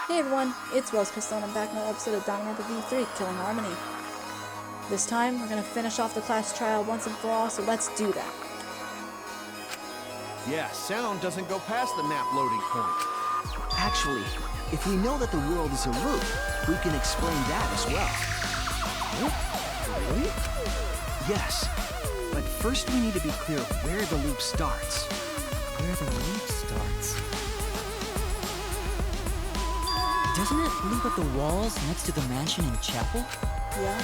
Hey everyone, it's Rose Crystal and I'm back in another episode of Danganronpa V3, Killing Harmony. This time, we're gonna finish off the class trial once and for all, so let's do that. Yeah, sound doesn't go past the map loading point. Actually, if we know that the world is a loop, we can explain that as well. Oh, really? Yes, but first we need to be clear where the loop starts. Where the loop starts? Doesn't it loop at the walls next to the mansion and chapel? Yeah?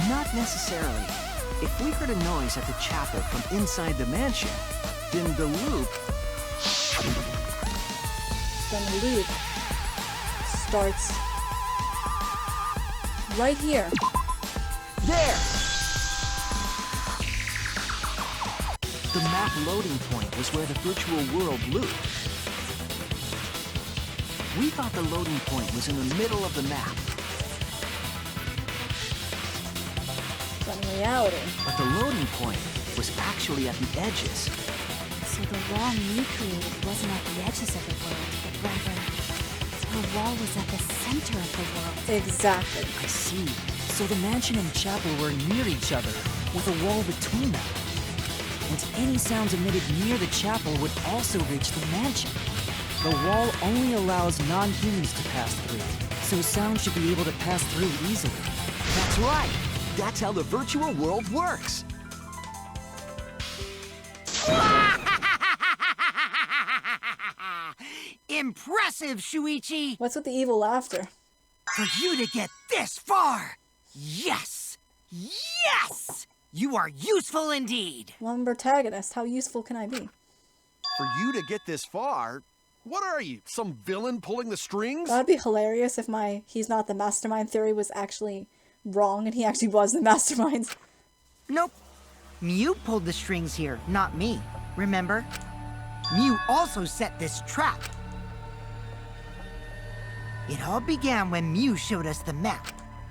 Not necessarily. If we heard a noise at the chapel from inside the mansion, then the loop starts right here. there! The map loading point was where the virtual world looped. We thought the loading point was in the middle of the map, But in reality, but the loading point was actually at the edges. So the wall you created wasn't at the edges of the world, but rather, the wall was at the center of the world. exactly. I see. So the mansion and chapel were near each other, with a wall between them. And any sounds emitted near the chapel would also reach the mansion. The wall only allows non-humans to pass through, so sound should be able to pass through easily. That's right. That's how the virtual world works. Impressive, Shuichi! What's with the evil laughter? For you to get this far! Yes! Yes! You are useful indeed! Well, I'm a protagonist. How useful can I be? For you to get this far, what are you, some villain pulling the strings? That'd be hilarious if my he's not the mastermind theory was actually wrong and he actually was the mastermind. Nope. Mew pulled the strings here, not me. Remember? Mew also set this trap. It all began when Mew showed us the map.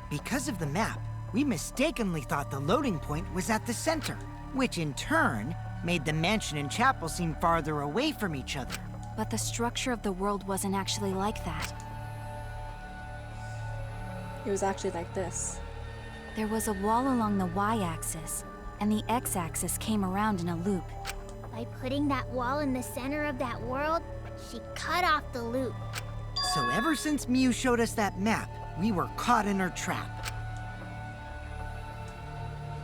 Because of the map, we mistakenly thought the loading point was at the center, which in turn made the mansion and chapel seem farther away from each other. But the structure of the world wasn't actually like that. It was actually like this. There was a wall along the y-axis, and the x-axis came around in a loop. By putting that wall in the center of that world, she cut off the loop. So ever since Mew showed us that map, we were caught in her trap.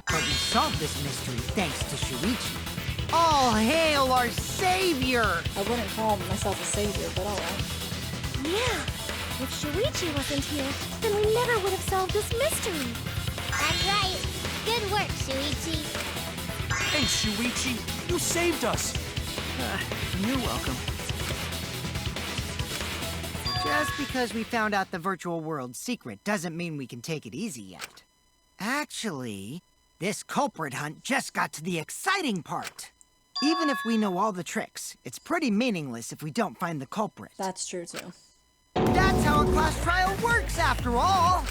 But we solved this mystery thanks to Shuichi. All hail our savior! I wouldn't call myself a savior, but alright. Yeah, if Shuichi wasn't here, then we never would have solved this mystery. That's right. Good work, Shuichi. Thanks, Shuichi. You saved us. You're welcome. Just because we found out the virtual world's secret doesn't mean we can take it easy yet. Actually, this culprit hunt just got to the exciting part. Even if we know all the tricks, it's pretty meaningless if we don't find the culprit. That's true too. That's how a class trial works, after all!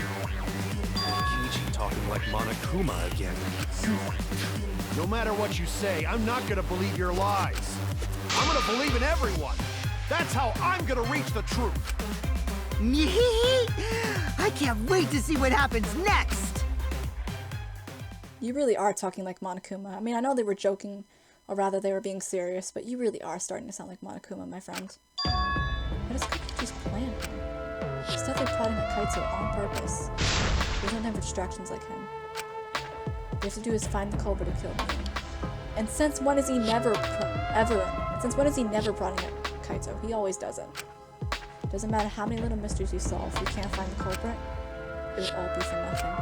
Kiichi talking like Monokuma again. No matter what you say, I'm not gonna believe your lies. I'm gonna believe in everyone. That's how I'm gonna reach the truth. I can't wait to see what happens next! You really are talking like Monokuma. I mean, I know they were joking, or rather they were being serious, but you really are starting to sound like Monokuma, my friend. What is Kakuchi's plan here? He's definitely plotting a Kaito on purpose. We don't have distractions like him. What we have to do is find the culprit who killed him. And since when is he never plotting a Kaito? He always does it. Doesn't matter how many little mysteries you solve, if you can't find the culprit, it would all be for nothing.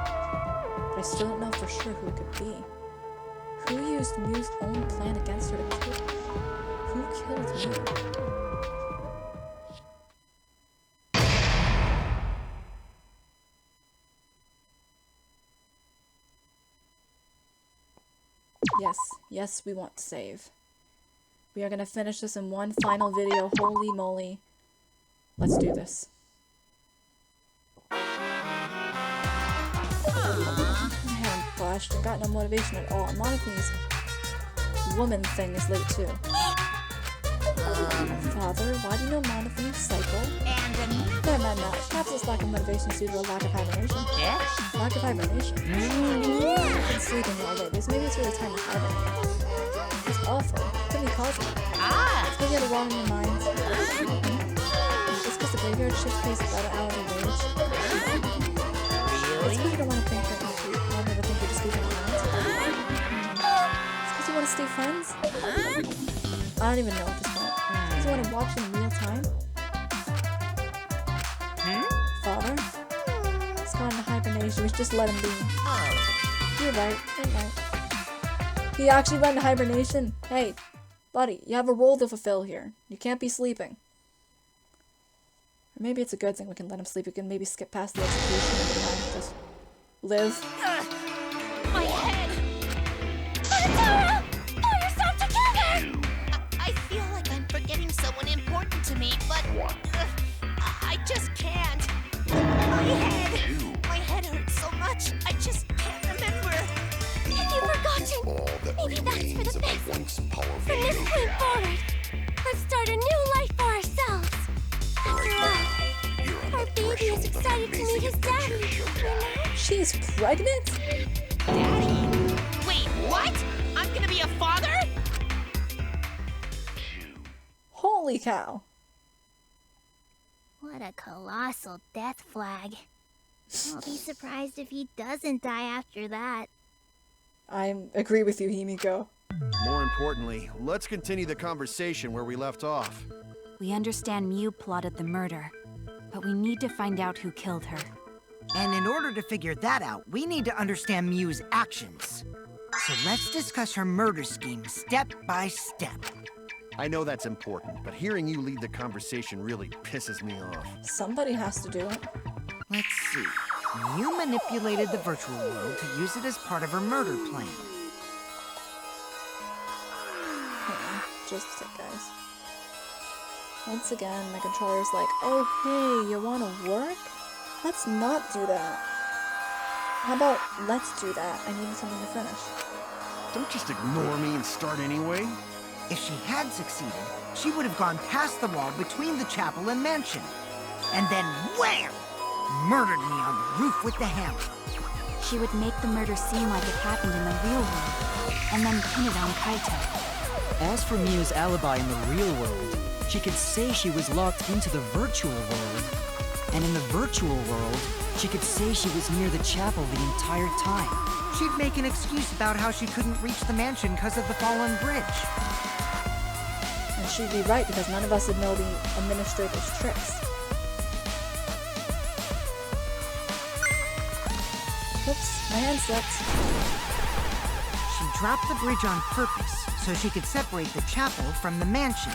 But I still don't know for sure who it could be. Who used Mew's own plan against her to kill her? Who killed Mew? Yes, we want to save. We are gonna finish this in one final video. Holy moly. Let's do this. I haven't flashed and got no motivation at all. And Monokuma's woman thing is late too. Father, why do you know Monokuma's cycle this lack of motivation is due to a lack of hibernation. Yeah? Lack of hibernation. I've been sleeping all day. Maybe it's really time to hibernate. It's awful. Could be causing it. It's because you have a wrong in your mind. It's because the graveyard shift pays better hourly wage. It's because you don't want to think that you want to think you're just losing your mind. It's because you want to stay friends. I don't even know at this point. It's because you want to watch in real time. Father? He's gone into hibernation. We should just let him be. You're right. You're right. He actually went into hibernation. Hey, buddy, you have a role to fulfill here. You can't be sleeping. Or maybe it's a good thing we can let him sleep. We can maybe skip past the execution and just live. My head! Bonatara! Pull yourself together! I feel like I'm forgetting someone important to me, but I just can't. My head hurts so much, I just can't remember. Have you forgotten? Maybe that's for the best. From this point forward, let's start a new life for ourselves. After all, our baby is excited to meet his daddy, you know? She's pregnant? Daddy? Wait, what? I'm gonna be a father? Holy cow. What a colossal death flag. I'll be surprised if he doesn't die after that. I agree with you, Himiko. More importantly, let's continue the conversation where we left off. We understand Mew plotted the murder, but we need to find out who killed her. And in order to figure that out, we need to understand Mew's actions. So let's discuss her murder scheme step by step. I know that's important, but hearing you lead the conversation really pisses me off. Somebody has to do it. Let's see. Mew manipulated the virtual world to use it as part of her murder plan. Hang on, just a sec, guys. Once again, my controller's like, oh hey, you wanna work? Let's not do that. How about, let's do that? I need something to finish. Don't just ignore me and start anyway. If she had succeeded, she would have gone past the wall between the chapel and mansion. And then wham! Murdered me on the roof with the hammer. She would make the murder seem like it happened in the real world, and then pin it on Kaito. As for Mew's alibi in the real world, she could say she was locked into the virtual world. And in the virtual world, she could say she was near the chapel the entire time. She'd make an excuse about how she couldn't reach the mansion because of the fallen bridge. And she'd be right because none of us would know the administrator's tricks. Oops, my hand slipped. She dropped the bridge on purpose so she could separate the chapel from the mansion.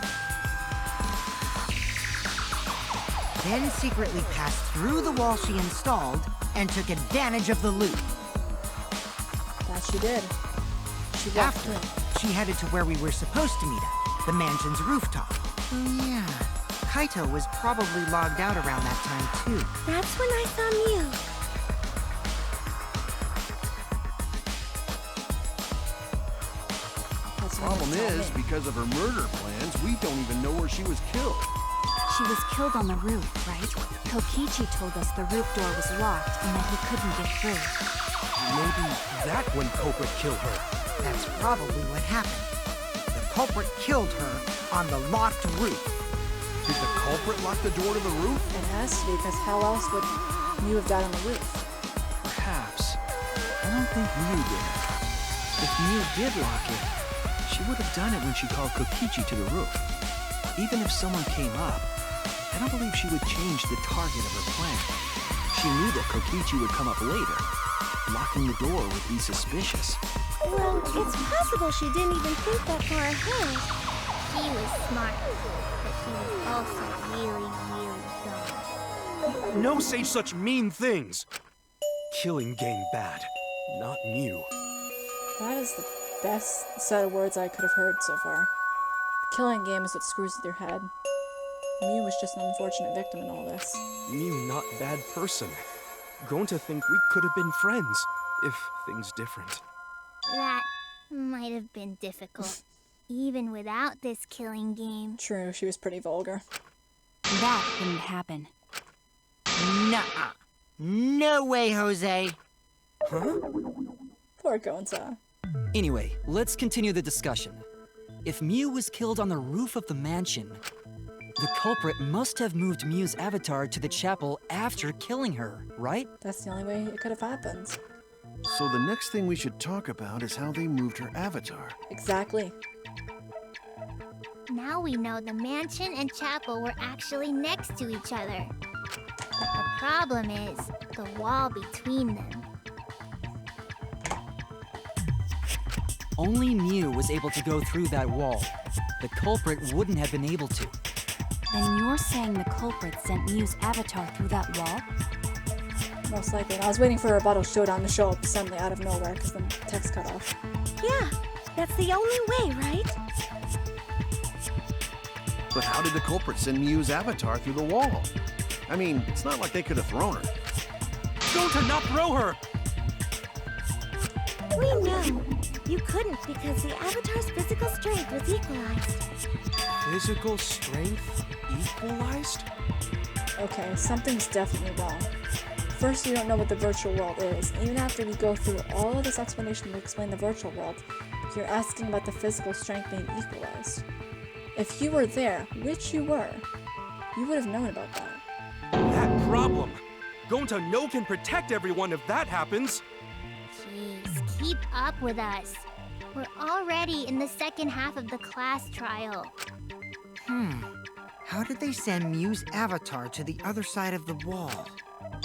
Then secretly passed through the wall she installed and took advantage of the loop. That she did. She walked After, through. she headed to where we were supposed to meet up, the mansion's rooftop. Oh yeah, Kaito was probably logged out around that time too. That's when I saw Mew. That's The what problem you told is, me. because of her murder plans, we don't even know where she was killed. She was killed on the roof, right? Kokichi told us the roof door was locked and that he couldn't get through. Maybe that when Culprit killed her. That's probably what happened. The culprit killed her on the locked roof. Did the culprit lock the door to the roof? It has to be, because how else would Mew have died on the roof? Perhaps. I don't think Mew did. If Mew did lock it, she would have done it when she called Kokichi to the roof. Even if someone came up, I don't believe she would change the target of her plan. She knew that Kokichi would come up later. Locking the door would be suspicious. Well, it's possible she didn't even think that far ahead. He was smart, but he was also really, really dumb. No say such mean things. Killing gang bad, not Mew. That is the best set of words I could have heard so far. The killing game is what screws with your head. Mew was just an unfortunate victim in all this. Mew not bad person. Gonta think we could have been friends, if things different. That might have been difficult, even without this killing game. True, she was pretty vulgar. That wouldn't happen. Nuh-uh. No way, Jose. Huh? Poor Gonta. Anyway, let's continue the discussion. If Mew was killed on the roof of the mansion, the culprit must have moved Mew's avatar to the chapel after killing her, right? That's the only way it could have happened. So the next thing we should talk about is how they moved her avatar. Exactly. Now we know the mansion and chapel were actually next to each other. But the problem is the wall between them. Only Mew was able to go through that wall. The culprit wouldn't have been able to. Then you're saying the culprit sent Mew's avatar through that wall? Most likely. And I was waiting for a rebuttal showdown to show up suddenly out of nowhere because the text cut off. Yeah, that's the only way, right? But how did the culprit send Mew's avatar through the wall? I mean, it's not like they could have thrown her. Gonta, not throw her! We know. You couldn't because the avatar's physical strength was equalized. Physical strength equalized? Okay, something's definitely wrong. First, you don't know what the virtual world is. Even after we go through all of this explanation to explain the virtual world, you're asking about the physical strength being equalized. If you were there, which you were, you would have known about that. That problem! Gonta no can protect everyone if that happens! Jeez, keep up with us. We're already in the second half of the class trial. How did they send Mew's avatar to the other side of the wall?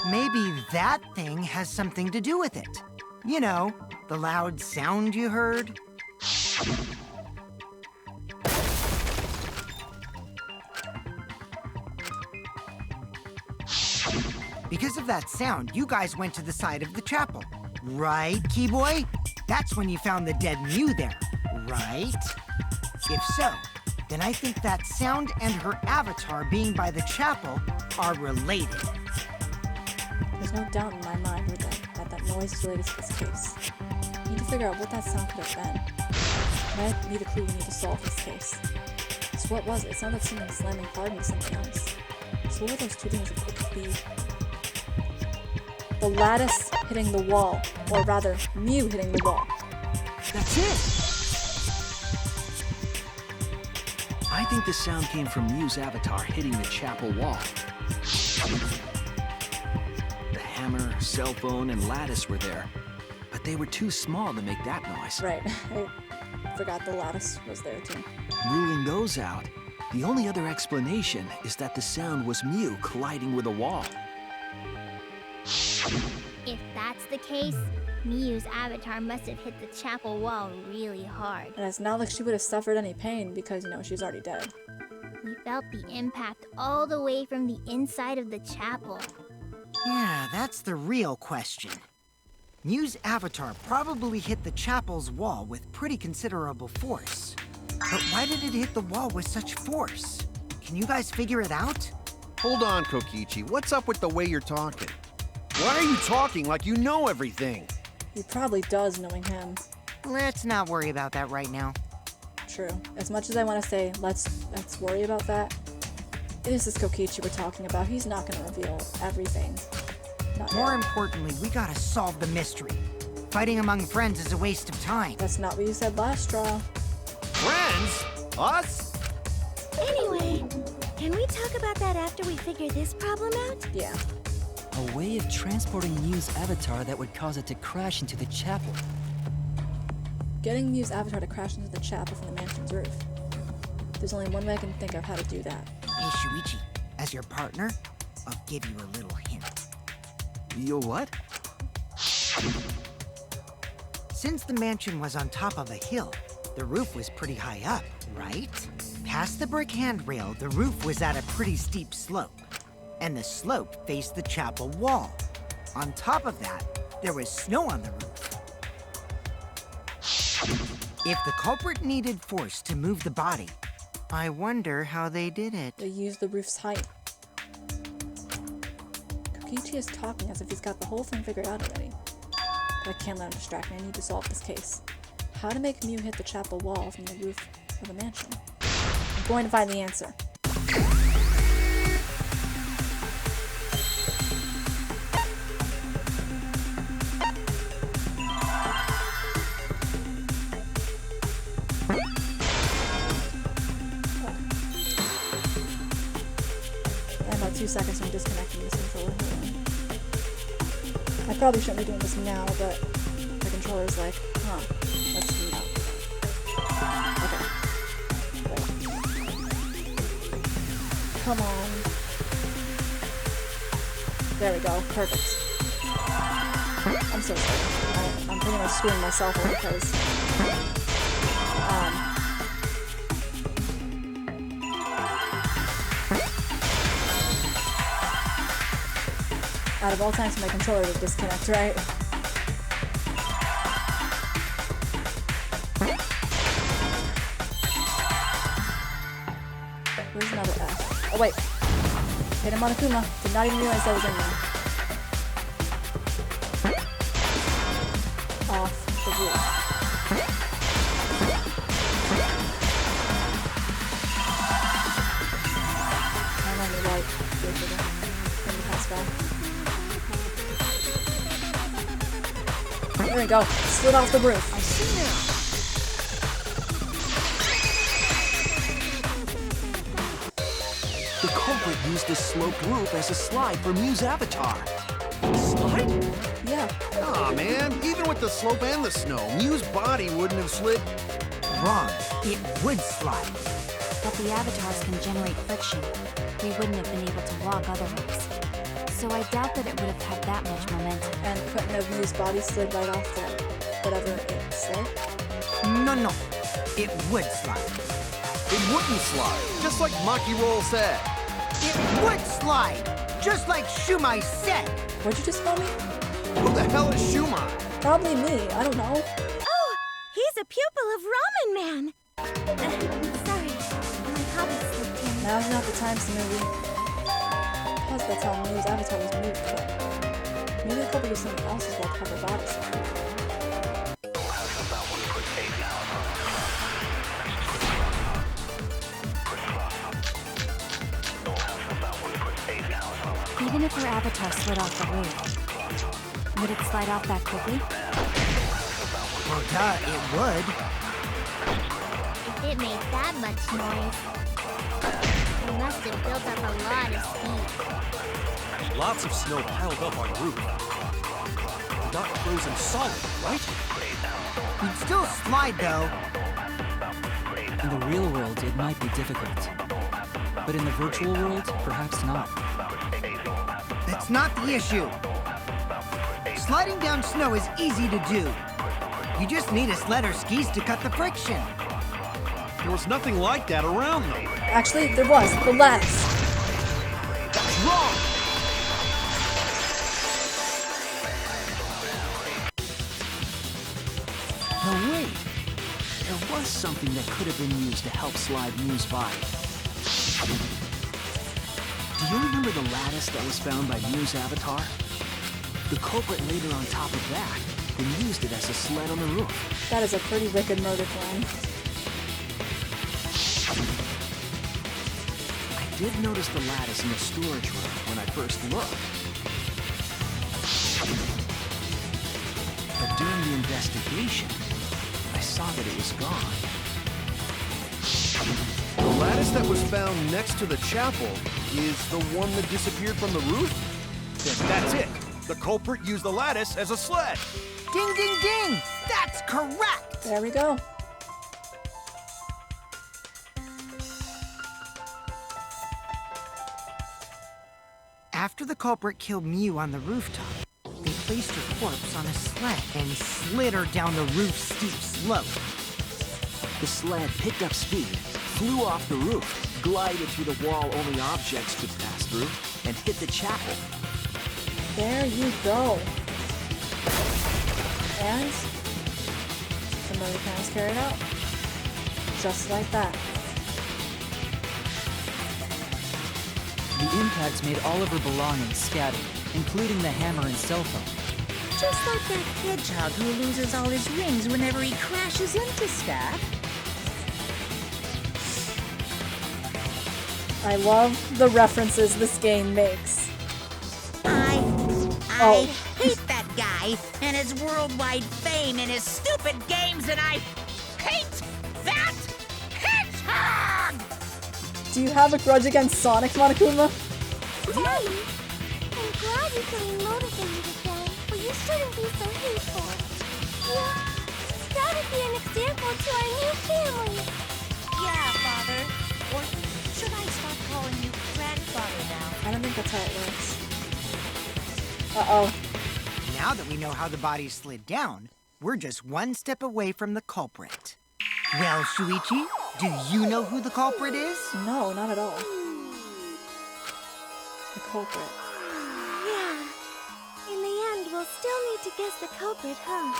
Maybe that thing has something to do with it. You know, the loud sound you heard? Because of that sound, you guys went to the side of the chapel. Right, Keyboy? That's when you found the dead Mew there, right? If so, then I think that sound and her avatar being by the chapel are related. There's no doubt in my mind that noise is related to this case. We need to figure out what that sound could have been. And I need a clue we need to solve this case. So what was it? It sounded like something slamming hard into something else. So what were those two things it could be? The lattice hitting the wall, or rather, Mew hitting the wall. That's it! I think the sound came from Mew's avatar hitting the chapel wall. The hammer, cell phone, and lattice were there, but they were too small to make that noise. Right, I forgot the lattice was there too. Ruling those out, the only other explanation is that the sound was Mew colliding with a wall. If that's the case, Mew's avatar must have hit the chapel wall really hard. And it's not like she would have suffered any pain because, you know, she's already dead. We felt the impact all the way from the inside of the chapel. Yeah, that's the real question. Mew's avatar probably hit the chapel's wall with pretty considerable force. But why did it hit the wall with such force? Can you guys figure it out? Hold on, Kokichi. What's up with the way you're talking? Why are you talking like you know everything? He probably does, knowing him. Let's not worry about that right now. True. As much as I want to say, let's worry about that, it is this Kokichi we're talking about. He's not going to reveal everything. Not More yet. importantly, we gotta solve the mystery. Fighting among friends is a waste of time. That's not what you said last trial. Friends? Us? Anyway, can we talk about that after we figure this problem out? Yeah. A way of transporting Mew's avatar that would cause it to crash into the chapel. Getting Mew's avatar to crash into the chapel from the mansion's roof. There's only one way I can think of how to do that. Hey, Shuichi, as your partner, I'll give you a little hint. You what? Since the mansion was on top of a hill, the roof was pretty high up, right? Past the brick handrail, the roof was at a pretty steep slope, and the slope faced the chapel wall. On top of that, there was snow on the roof. If the culprit needed force to move the body, I wonder how they did it. They use the roof's height. Kokichi is talking as if he's got the whole thing figured out already. But I can't let him distract me. I need to solve this case. How to make Mew hit the chapel wall from the roof of a mansion. I'm going to find the answer. 2 seconds from disconnecting this controller. I probably shouldn't be doing this now, but the controller's like, huh, let's do that. Okay. Wait. Come on. There we go. Perfect. I'm so sorry. I'm pretty much screwing myself over because out of all times for my controller to disconnect, right? Where's another F? Oh wait. Hit him on Akuma. Did not even realize that was in there. Off the roof. I'm on the right. Good for them. Let me pass by. There we go. Slid off the roof. I see now. The culprit used this sloped roof as a slide for Mew's avatar. Slide? Yeah. Aw, man. Even with the slope and the snow, Mew's body wouldn't have slid. Wrong. It would slide. But the avatars can generate friction. We wouldn't have been able to walk otherwise. So I doubt that it would have had that much momentum. And couldn't have Mew's body slid right off the whatever it slid? No. It would slide. It wouldn't slide, just like Maki Roll said. It would slide, just like Shumai said. What'd you just call me? Who the hell is Shumai? Probably me. I don't know. Oh, he's a pupil of Ramen Man. Sorry, my hobby slipped in. Now's not the time, Smoothie. Plus, that's how Mew's avatar was moved, but maybe the couple of something else's well-covered bodies. Even if her avatar slid off the roof, would it slide off that quickly? Well, duh, it would. If it made that much noise, it must have built up a lot of speed. Lots of snow piled up on roof. Not frozen solid, right? You'd still slide, though. In the real world, it might be difficult. But in the virtual world, perhaps not. That's not the issue. Sliding down snow is easy to do. You just need a sled or skis to cut the friction. There was nothing like that around, though. Actually, there was. The lattice. That's wrong! No, wait. There was something that could have been used to help slide Mew's body. Do you remember the lattice that was found by Mew's avatar? The culprit laid her on top of that, then used it as a sled on the roof. That is a pretty wicked murder plan. I did notice the lattice in the storage room when I first looked. But during the investigation, I saw that it was gone. The lattice that was found next to the chapel is the one that disappeared from the roof? Then that's it. The culprit used the lattice as a sled. Ding, ding, ding! That's correct! There we go. After the culprit killed Mew on the rooftop, they placed her corpse on a sled and slid her down the roof's steep slope. The sled picked up speed, flew off the roof, glided through the wall only objects could pass through, and hit the chapel. There you go. And the murder plan is carried out. Just like that. The impacts made all of her belongings scattered, including the hammer and cell phone. Just like that hedgehog who loses all his rings whenever he crashes into stuff. I love the references this game makes. I Oh. hate that guy and his worldwide fame and his stupid games, and I hate that hedgehog! Do you have a grudge against Sonic, Monokuma? Daddy, I'm glad you're feeling motivated again, but you shouldn't be so hateful. You've gotta be an example to our new family. Yeah, Father. Or should I start calling you grandfather now? I don't think that's how it works. Uh-oh. Now that we know how the body slid down, we're just one step away from the culprit. Well, Shuichi, do you know who the culprit is? No, not at all. The culprit. Yeah. In the end, we'll still need to guess the culprit, huh?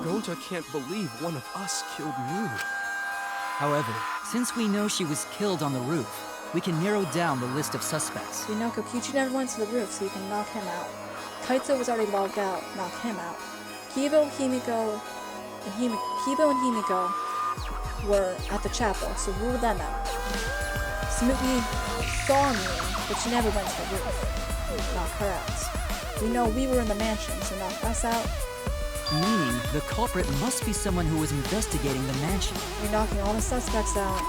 Gonta can't believe one of us killed Mu. However, since we know she was killed on the roof, we can narrow down the list of suspects. We know Kokichi never went to the roof, so you can knock him out. Kaito was already logged out, knock him out. Kibo and Himiko were at the chapel, so rule them out. Snoopy saw me, but she never went to the roof. Knock her out. We know we were in the mansion, so knock us out. Meaning, the culprit must be someone who was investigating the mansion. You're knocking all the suspects out.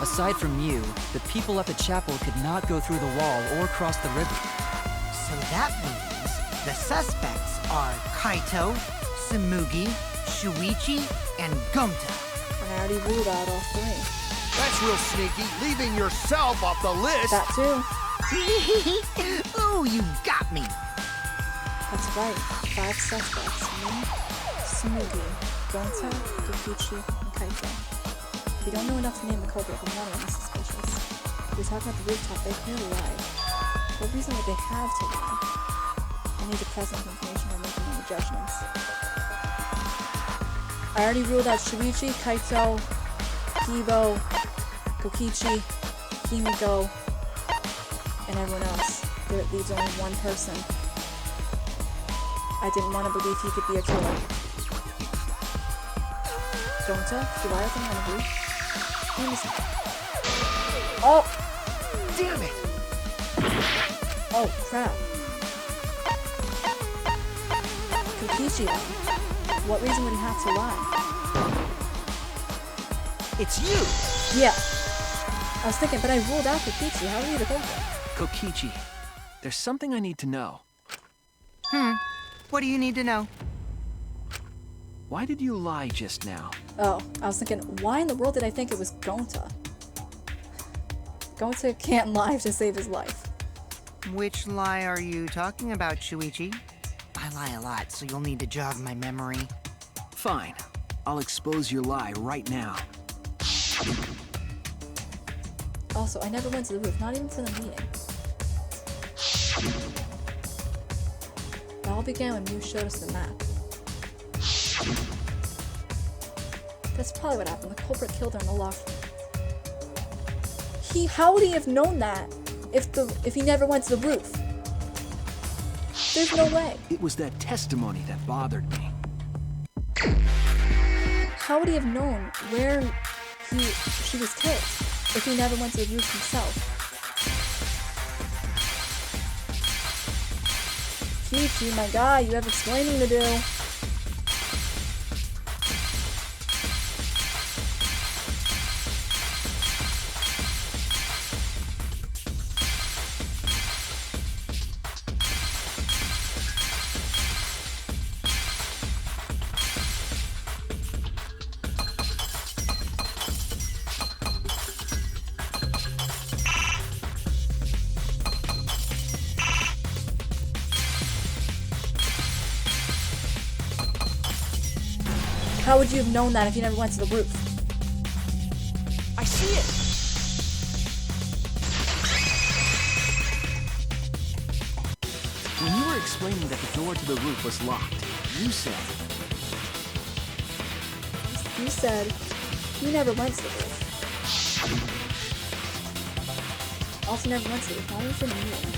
Aside from you, the people at the chapel could not go through the wall or cross the river. So that means the suspects are Kaito, Tsumugi, Shuichi, and Gonta. And I already ruled out all three. That's real sneaky, leaving yourself off the list. That too. Ooh, you got me. That's right. 5 suspects. Me, Tsumugi, Gonta, Kokichi, and Kaito. We don't know enough to name the culprit, but none of them is suspicious. We're talking about the rooftop, they clearly lied. What reason would they have to lie? I need the present information when making any judgments. I already ruled out Shuichi, Kaito, Kibo, Kokichi, Himiko, and everyone else. There leaves only one person. I didn't want to believe he could be a killer. Gonta, do I have on the roof? Oh! Damn it! Oh, crap. Kokichi, what reason would he have to lie? It's you! Yeah. I was thinking, but I ruled out Kokichi. How are you the culprit? Kokichi, there's something I need to know. What do you need to know? Why did you lie just now? Oh, I was thinking, why in the world did I think it was Gonta? Gonta can't lie to save his life. Which lie are you talking about, Shuichi? I lie a lot, so you'll need to jog my memory. Fine. I'll expose your lie right now. Also, I never went to the roof, not even to the meeting. It all began when Mew showed us the map. That's probably what happened. The culprit killed her in the loft room. How would he have known that if he never went to the roof? There's no way. It was that testimony that bothered me. How would he have known where she was killed if he never went to the roof himself? Kichi, my guy, you have explaining to do. How would you have known that if you never went to the roof? I see it! When you were explaining that the door to the roof was locked, you said... You said you never went to the roof. Also never went to the roof, not even for the meeting.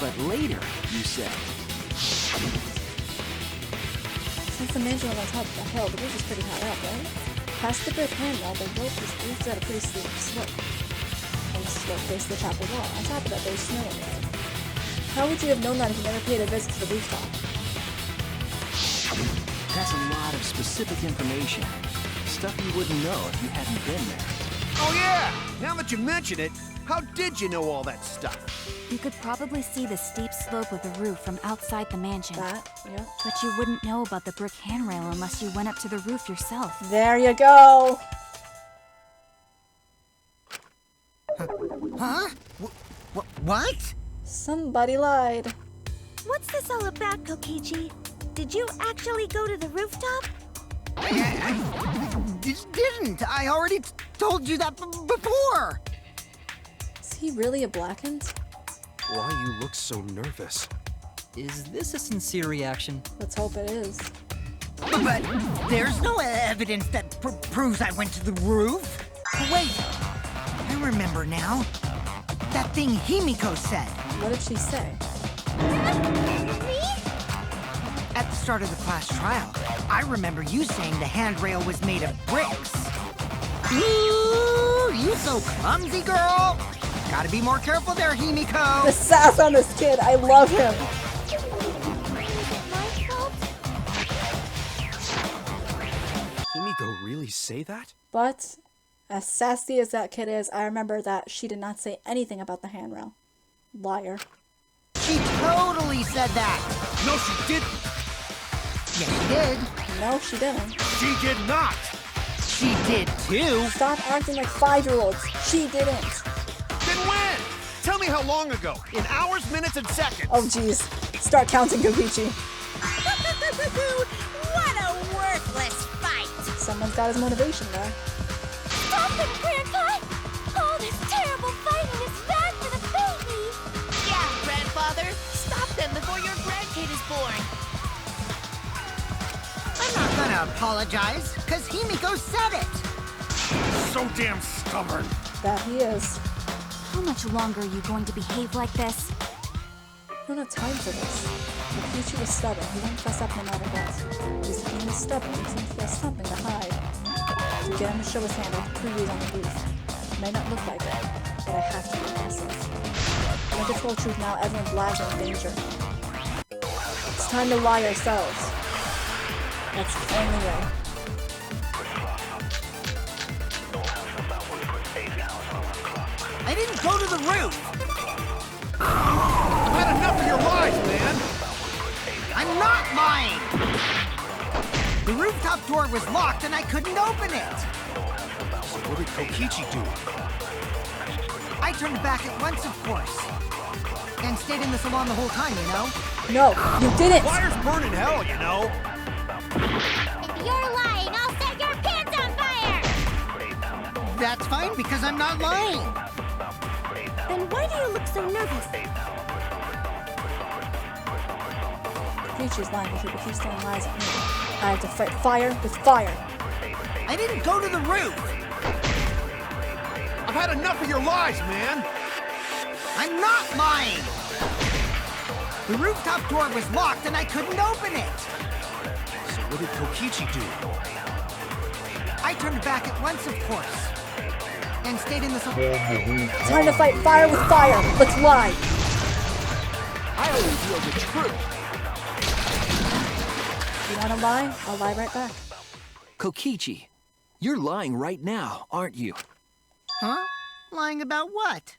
But later, you said... Since the mansion was on top of the hill, the roof was pretty high up, right? Past the brick handrail, the roof was roofed at a pretty steep slope. And the slope faced the chapel wall. On top of that, there was snow in the air. How would you have known that if you never paid a visit to the rooftop? That's a lot of specific information. Stuff you wouldn't know if you hadn't been there. Oh yeah! Now that you mention it, How did you know all that stuff? You could probably see the steep slope of the roof from outside the mansion. That, yeah. But you wouldn't know about the brick handrail unless you went up to the roof yourself. There you go. Huh? What? Somebody lied. What's this all about, Kokichi? Did you actually go to the rooftop? I didn't. I already told you that before. Is he really a blackened? Why you look so nervous? Is this a sincere reaction? Let's hope it is. But there's no evidence that proves I went to the roof. Wait, I remember now. That thing Himiko said. What did she say? Me? At the start of the class trial, I remember you saying the handrail was made of bricks. Ooh, you so clumsy, girl. Gotta be more careful there, Himiko. The sass on this kid. I love him. My fault? Himiko really say that? But as sassy as that kid is, I remember that she did not say anything about the handrail. Liar. She totally said that. No, she didn't. Yes, she did. No, she didn't. She did not. She did too. Stop acting like 5-year-olds. She didn't. Then when? Tell me how long ago. In hours, minutes, and seconds. Oh, jeez. Start counting, Gokichi. What a worthless fight! Someone's got his motivation there. Stop it, Grandpa! All this terrible fighting is bad for the baby! Yeah, Grandfather. Stop them before your grandkid is born. I'm not gonna apologize, because Himiko said it. So damn stubborn. That he is. How much longer are you going to behave like this? I don't have time for this. Gokichi was stubborn. He won't fess up no matter what. He's being stubborn. He seems he has something to hide. We get him to show his hand with previews on the roof. It may not look like it, but I have to be myself. When I control truth now, everyone's lives are in danger. It's time to lie ourselves. That's the only way. I didn't go to the roof. I've had enough of your lies, man. I'm not lying. The rooftop door was locked and I couldn't open it. So what did Kokichi do? I turned back at once, of course. And stayed in the salon the whole time, you know? No, you didn't! Fire's burning hell, you know. If you're lying, I'll set your pants on fire! That's fine, because I'm not lying. Then why do you look so nervous? Gokichi's lying, but he keeps telling lies at me. I have to fight fire with fire. I didn't go to the roof. I've had enough of your lies, man. I'm not lying. The rooftop door was locked and I couldn't open it. So what did Kokichi do? I turned back at once, of course. And stayed in the salon. Time to fight fire with fire. Let's lie. I only feel the truth. You wanna lie? I'll lie right back. Kokichi, you're lying right now, aren't you? Huh? Lying about what?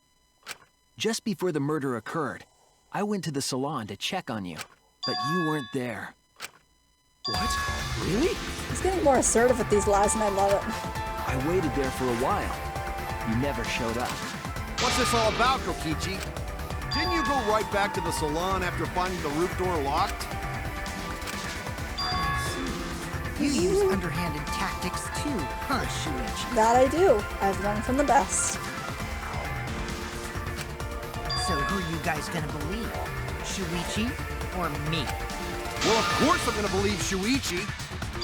Just before the murder occurred, I went to the salon to check on you, but you weren't there. What? Really? He's getting more assertive with these lies, and I love it. I waited there for a while. You never showed up. What's this all about, Kokichi? Didn't you go right back to the salon after finding the roof door locked? You use underhanded tactics too, huh, Shuichi? That I do. I've learned from the best. So who are you guys gonna believe? Shuichi or me? Well, of course I'm gonna believe Shuichi.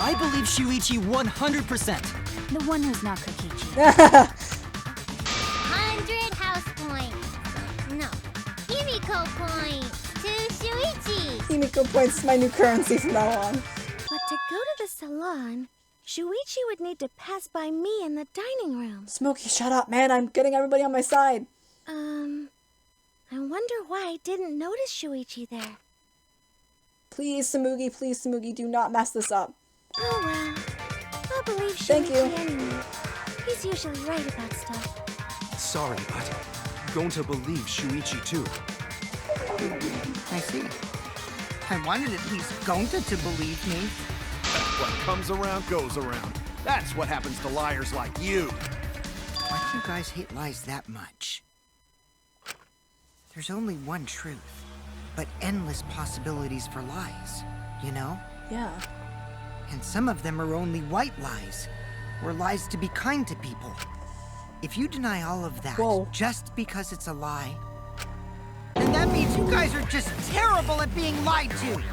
I believe Shuichi 100%. The one who's not Kokichi. 100 house points. No. Himiko points to Shuichi. Himiko points is my new currency from now on. But to go to the salon, Shuichi would need to pass by me in the dining room. Smokey, shut up, man. I'm getting everybody on my side. I wonder why I didn't notice Shuichi there. Please, Samugi, do not mess this up. Oh well. I'll believe Thank Shuichi you. anyway. He's usually right about stuff. Sorry, but Gonta believes Shuichi too. I see. I wanted at least Gonta to believe me. What comes around goes around. That's what happens to liars like you. Why do you guys hate lies that much? There's only one truth, but endless possibilities for lies, you know? Yeah. And some of them are only white lies, or lies to be kind to people. If you deny all of that just because it's a lie, then that means you guys are just terrible at being lied to.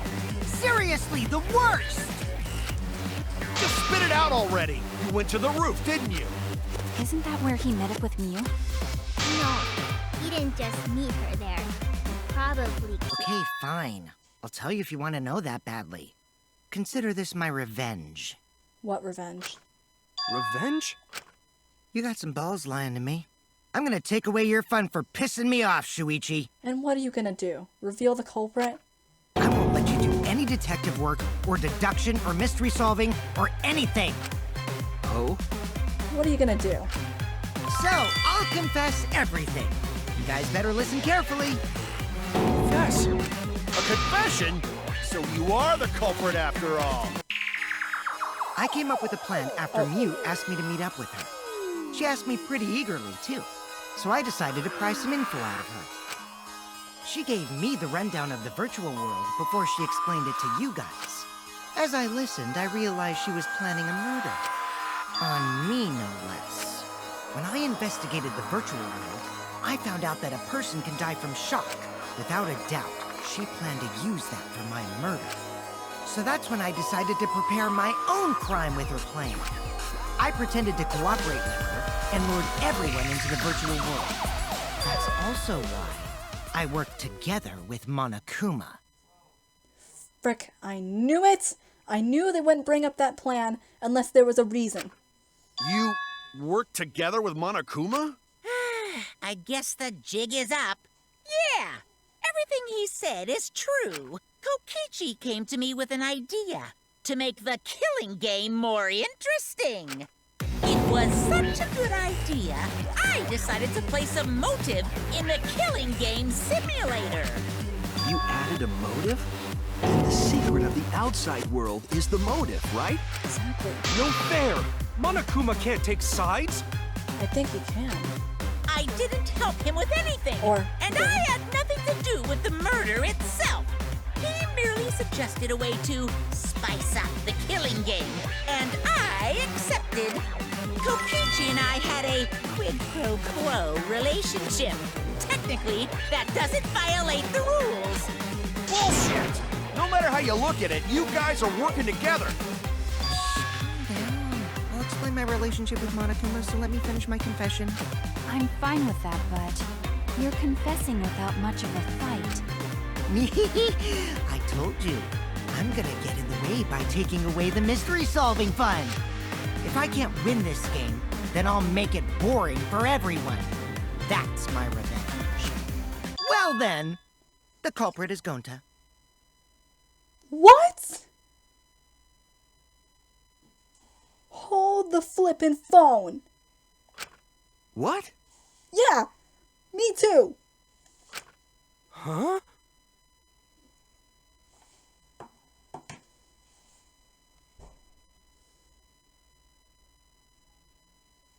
Seriously, the worst! Just spit it out already. You went to the roof, didn't you? Isn't that where he met up with Miu? No, he didn't just meet her there. Probably. Okay, fine. I'll tell you if you want to know that badly. Consider this my revenge. What revenge? Revenge? You got some balls lying to me. I'm gonna take away your fun for pissing me off, Shuichi. And what are you gonna do? Reveal the culprit? I won't let you do any detective work, or deduction, or mystery solving, or anything. Oh? What are you gonna do? So, I'll confess everything. You guys better listen carefully. Yes. A confession? So you are the culprit after all. I came up with a plan after Miu asked me to meet up with her. She asked me pretty eagerly, too. So I decided to pry some info out of her. She gave me the rundown of the virtual world before she explained it to you guys. As I listened, I realized she was planning a murder. On me, no less. When I investigated the virtual world, I found out that a person can die from shock. Without a doubt, she planned to use that for my murder. So that's when I decided to prepare my own crime with her plan. I pretended to cooperate with her and lured everyone into the virtual world. That's also why I worked together with Monokuma. Frick, I knew it! I knew they wouldn't bring up that plan unless there was a reason. You worked together with Monokuma? I guess the jig is up. Yeah, everything he said is true. Kokichi came to me with an idea to make the killing game more interesting. It was such a good idea, I decided to place a motive in the killing game simulator. You added a motive? And the secret of the outside world is the motive, right? Exactly. No fair! Monokuma can't take sides! I think he can. I didn't help him with anything. And I had nothing to do with the murder itself. He merely suggested a way to spice up the killing game, and I accepted. Kokichi and I had a quid pro quo relationship. Technically, that doesn't violate the rules. Bullshit! No matter how you look at it, you guys are working together. Calm down. I'll explain my relationship with Monokuma, so let me finish my confession. I'm fine with that, but you're confessing without much of a fight. I told you. I'm gonna get in the way by taking away the mystery-solving fun. If I can't win this game, then I'll make it boring for everyone. That's my revenge. Well then, the culprit is Gonta. What? Hold the flippin' phone. What? Yeah, me too. Huh?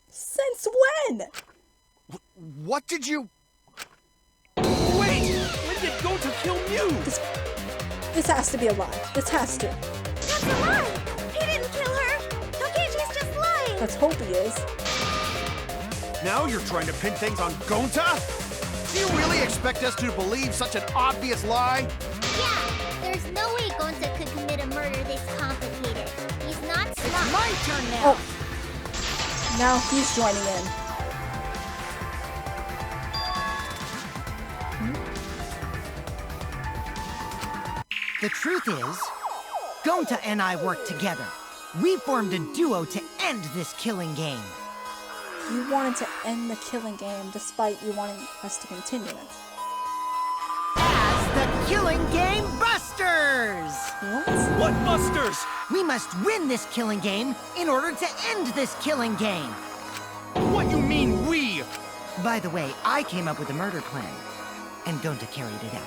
Since when? What did you... Wait! When did Gonta kill Miu? This has to be a lie. This has to. That's a lie! He didn't kill her! Kokichi's just lying! Let's hope he is. Now you're trying to pin things on Gonta? Do you really expect us to believe such an obvious lie? Yeah, there's no way Gonta could commit a murder this complicated. He's not smart. It's my turn now. Oh. Now he's joining in. The truth is, Gonta and I worked together. We formed a duo to end this killing game. You wanted to end the killing game despite you wanting us to continue it. As the Killing Game Busters! What? What busters? We must win this killing game in order to end this killing game. What you mean, we? By the way, I came up with the murder plan, and Gonta carried it out.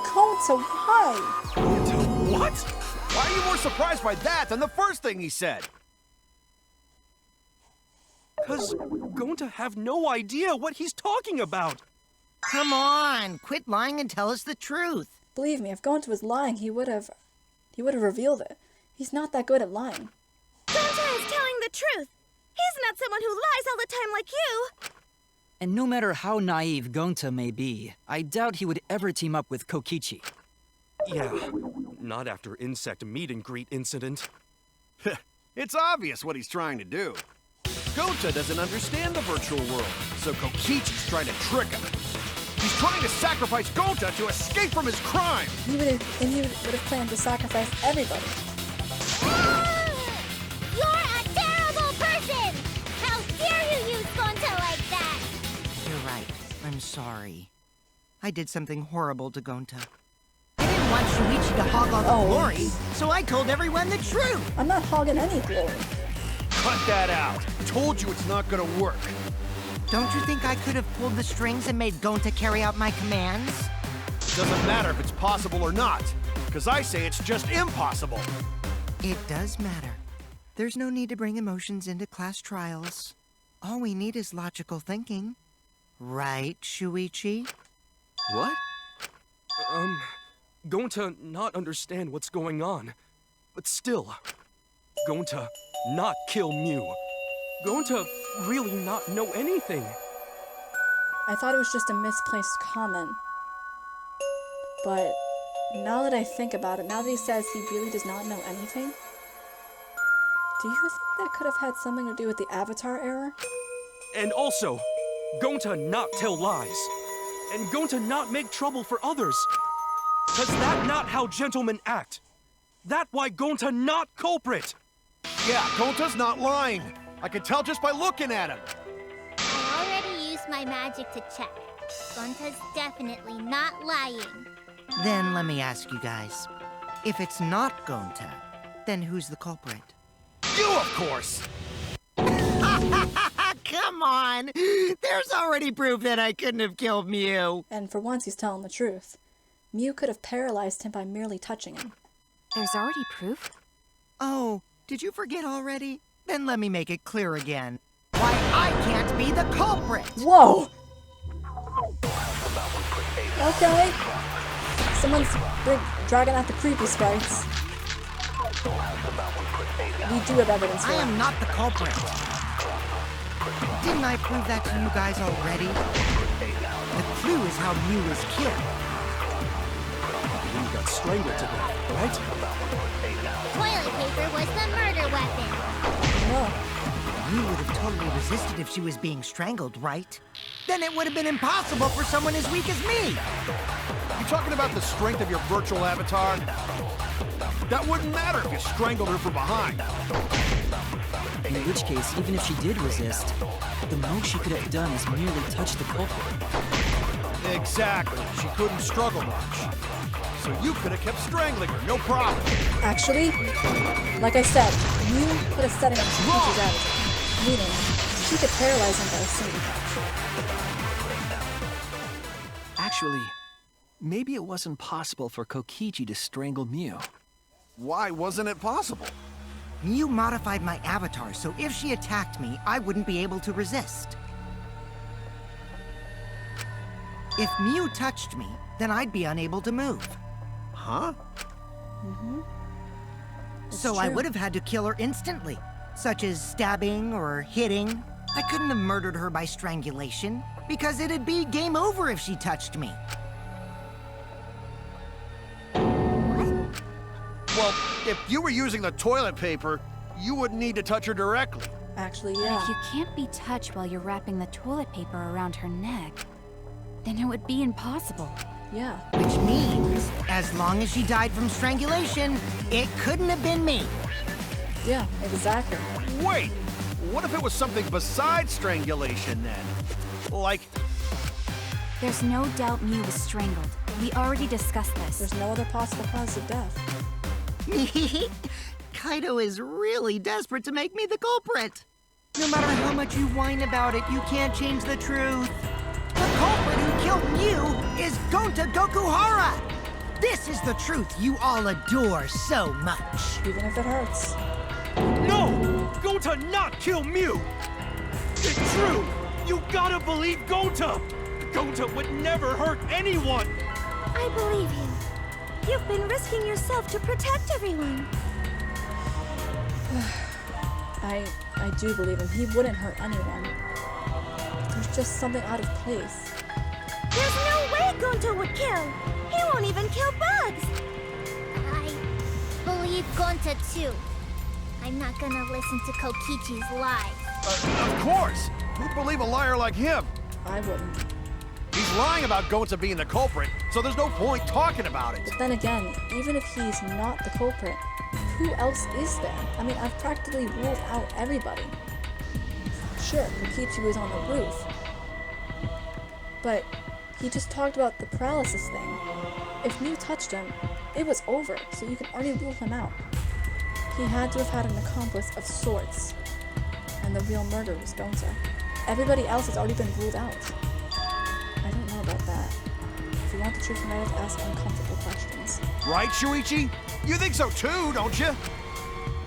Gonta, why? What? Why are you more surprised by that than the first thing he said? Because Gonta have no idea what he's talking about. Come on, quit lying and tell us the truth. Believe me, if Gonta was lying, he would have revealed it. He's not that good at lying. Gonta is telling the truth. He's not someone who lies all the time like you. And no matter how naive Gonta may be, I doubt he would ever team up with Kokichi. Yeah, not after insect meet and greet incident. It's obvious what he's trying to do. Gonta doesn't understand the virtual world, so Kokichi's trying to trick him. He's trying to sacrifice Gonta to escape from his crime! He would have planned to sacrifice everybody. You're a terrible person! How dare you use Gonta like that? You're right. I'm sorry. I did something horrible to Gonta. I didn't want Shuichi to hog all the glory, so I told everyone the truth! I'm not hogging any glory. Cut that out! Told you it's not gonna work. Don't you think I could have pulled the strings and made Gonta carry out my commands? Doesn't matter if it's possible or not, because I say it's just impossible. It does matter. There's no need to bring emotions into class trials. All we need is logical thinking. Right, Shuichi? What? Gonta not understand what's going on. But still, Gonta not kill Mew. Gonta really not know anything. I thought it was just a misplaced comment. But now that I think about it, now that he says he really does not know anything, do you think that could have had something to do with the Avatar error? And also, Gonta not tell lies. And Gonta not make trouble for others. Cause that not how gentlemen act. That why Gonta not culprit. Yeah, Gonta's not lying. I can tell just by looking at him. I already used my magic to check. Gonta's definitely not lying. Then let me ask you guys. If it's not Gonta, then who's the culprit? You, of course! Come on! There's already proof that I couldn't have killed Mew. And for once, he's telling the truth. Mew could have paralyzed him by merely touching him. There's already proof? Oh, did you forget already? Then let me make it clear again. Why I can't be the culprit! Whoa! Okay. Someone's dragging out the creepy sprites. We do have evidence for I that. am not the culprit. Didn't I prove that to you guys already? The clue is how Mew was killed. Mew got strangled to death, right? Toilet paper was the murder weapon. No. Mew would have totally resisted if she was being strangled, right? Then it would have been impossible for someone as weak as me. You talking about the strength of your virtual avatar? That wouldn't matter if you strangled her from behind. In which case, even if she did resist, the most she could have done is merely touch the culprit. Exactly. She couldn't struggle much. So you could have kept strangling her, no problem. Actually, like I said, Mew put a setting on Kokichi's attitude. Meaning, she could paralyze him by a single touch. Actually, maybe it wasn't possible for Kokichi to strangle Mew. Why wasn't it possible? Mew modified my avatar, so if she attacked me, I wouldn't be able to resist. If Mew touched me, then I'd be unable to move. Huh? So I would have had to kill her instantly, such as stabbing or hitting. I couldn't have murdered her by strangulation, because it'd be game over if she touched me. Well, if you were using the toilet paper, you wouldn't need to touch her directly. Actually, But yeah. if you can't be touched while you're wrapping the toilet paper around her neck, then it would be impossible. Yeah. Which means, as long as she died from strangulation, it couldn't have been me. Yeah, exactly. Wait! What if it was something besides strangulation then? Like, There's no doubt Mew was strangled. We already discussed this. There's no other possible cause of death. Kaido is really desperate to make me the culprit. No matter how much you whine about it, you can't change the truth. The culprit who killed Mew is Gonta Gokuhara! This is the truth you all adore so much. Even if it hurts. No! Gonta not kill Mew! It's true! You gotta believe Gonta! Gonta would never hurt anyone! I believe you. You've been risking yourself to protect everyone. I do believe him. He wouldn't hurt anyone. There's just something out of place. There's no way Gonta would kill. He won't even kill bugs. I believe Gonta too. I'm not gonna listen to Kokichi's lies. Of course! Who'd believe a liar like him? I wouldn't. He's lying about Gonta being the culprit, so there's no point talking about it. But then again, even if he's not the culprit, who else is there? I mean, I've practically ruled out everybody. Sure, Kokichi was on the roof. But he just talked about the paralysis thing. If Mew touched him, it was over, so you can already rule him out. He had to have had an accomplice of sorts. And the real murderer was Gonta. Everybody else has already been ruled out. I don't know about that. If you want the truth, you might have to ask uncomfortable questions. Right, Shuichi? You think so too, don't you?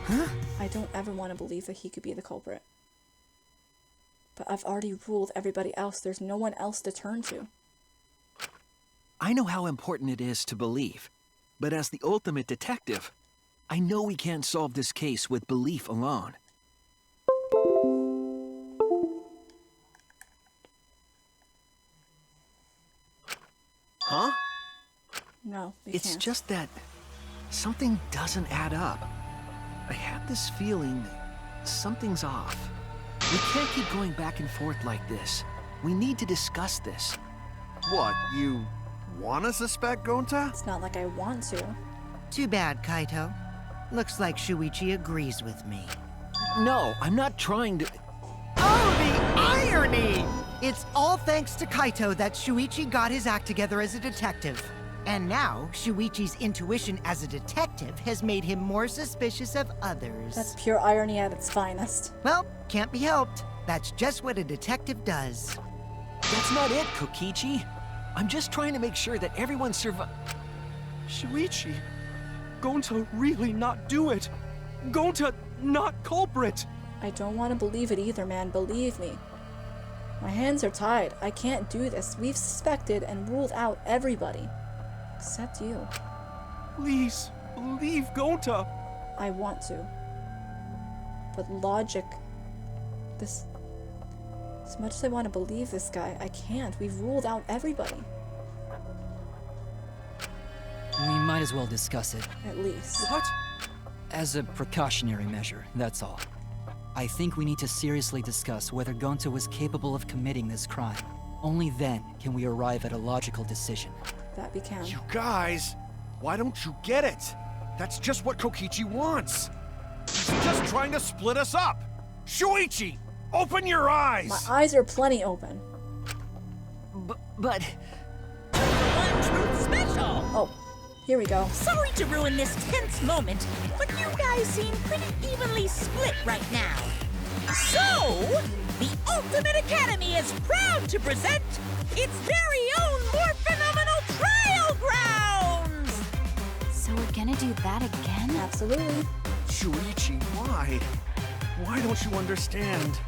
Huh? I don't ever want to believe that he could be the culprit. But I've already ruled everybody else. There's no one else to turn to. I know how important it is to believe, but as the ultimate detective, I know we can't solve this case with belief alone. Huh? No, we It's can't. just that something doesn't add up. I have this feeling something's off. We can't keep going back and forth like this. We need to discuss this. What, you wanna suspect Gonta? It's not like I want to. Too bad, Kaito. Looks like Shuichi agrees with me. No, I'm not trying to... Oh, the irony! It's all thanks to Kaito that Shuichi got his act together as a detective. And now, Shuichi's intuition as a detective has made him more suspicious of others. That's pure irony at its finest. Well, can't be helped. That's just what a detective does. That's not it, Kokichi. I'm just trying to make sure that everyone Shuichi, Gonta really not do it. Gonta not culprit. I don't want to believe it either, man. Believe me. My hands are tied. I can't do this. We've suspected and ruled out everybody. Except you. Please, believe Gonta. I want to. But logic... As much as I want to believe this guy, I can't. We've ruled out everybody. We might as well discuss it. At least. What? As a precautionary measure, that's all. I think we need to seriously discuss whether Gonta was capable of committing this crime. Only then can we arrive at a logical decision. That we can. You guys, why don't you get it? That's just what Kokichi wants. He's just trying to split us up. Shuichi, open your eyes! My eyes are plenty open. But... One Truth Special! Oh, here we go. Sorry to ruin this tense moment, but you guys seem pretty evenly split right now. So, the Ultimate Academy is proud to present its very own more phenomenal trial grounds! So we're gonna do that again? Absolutely. Shuichi, why? Why don't you understand?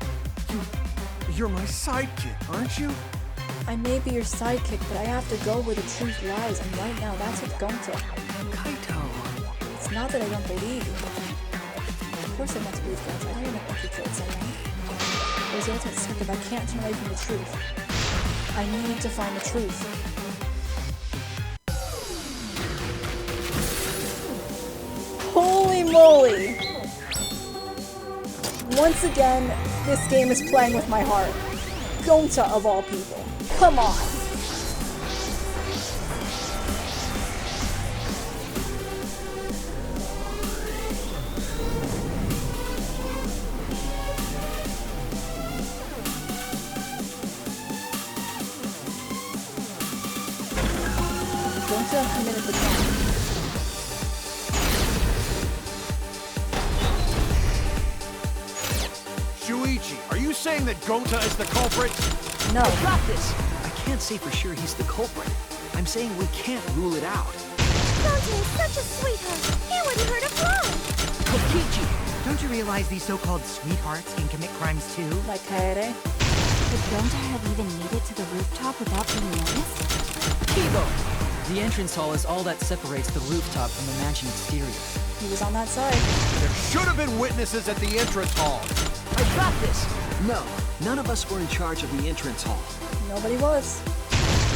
You're my sidekick, aren't you? I may be your sidekick, but I have to go where the truth lies, and right now that's with Gonta. Kaito... It's not that I don't believe you. Of course I want to believe Gonta. I don't even think he killed someone. There's the ultimate circuit. I can't turn away from the truth. I need to find the truth. Holy moly! Once again, this game is playing with my heart. Gonta of all people. Come on! Gonta committed the crime. Shuichi, saying that Gonta is the culprit? No. I got this! I can't say for sure he's the culprit. I'm saying we can't rule it out. Gonta is such a sweetheart. He wouldn't hurt a fly. Kokichi! Don't you realize these so-called sweethearts can commit crimes too? Like Kaede? Could Gonta have even made it to the rooftop without being noticed? Kibo! The entrance hall is all that separates the rooftop from the mansion exterior. He was on that side. There should have been witnesses at the entrance hall. I got this! No, none of us were in charge of the entrance hall. Nobody was.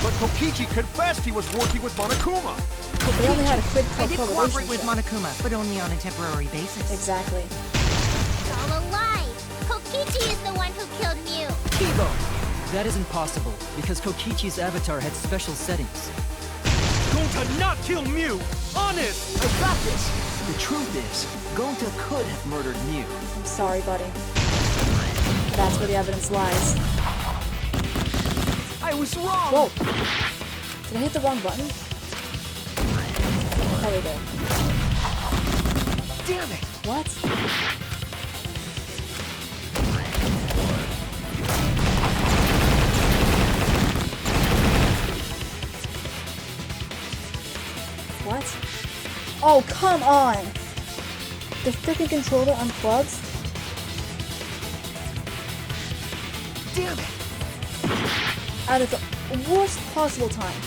But Kokichi confessed he was working with Monokuma. They only had a quid pro I did quo cooperate with relationship. Monokuma, but only on a temporary basis. Exactly. It's all a lie. Kokichi is the one who killed Mew. Kibo! That isn't possible, because Kokichi's avatar had special settings. Gonta not kill Mew! Honest! I got this! The truth is, Gonta could have murdered Mew. I'm sorry, buddy. That's where the evidence lies. I was wrong! Whoa! Did I hit the wrong button? Probably did. Damn it! What? What? Oh, come on! The freaking controller unplugs? Damn it! Out of the worst possible time.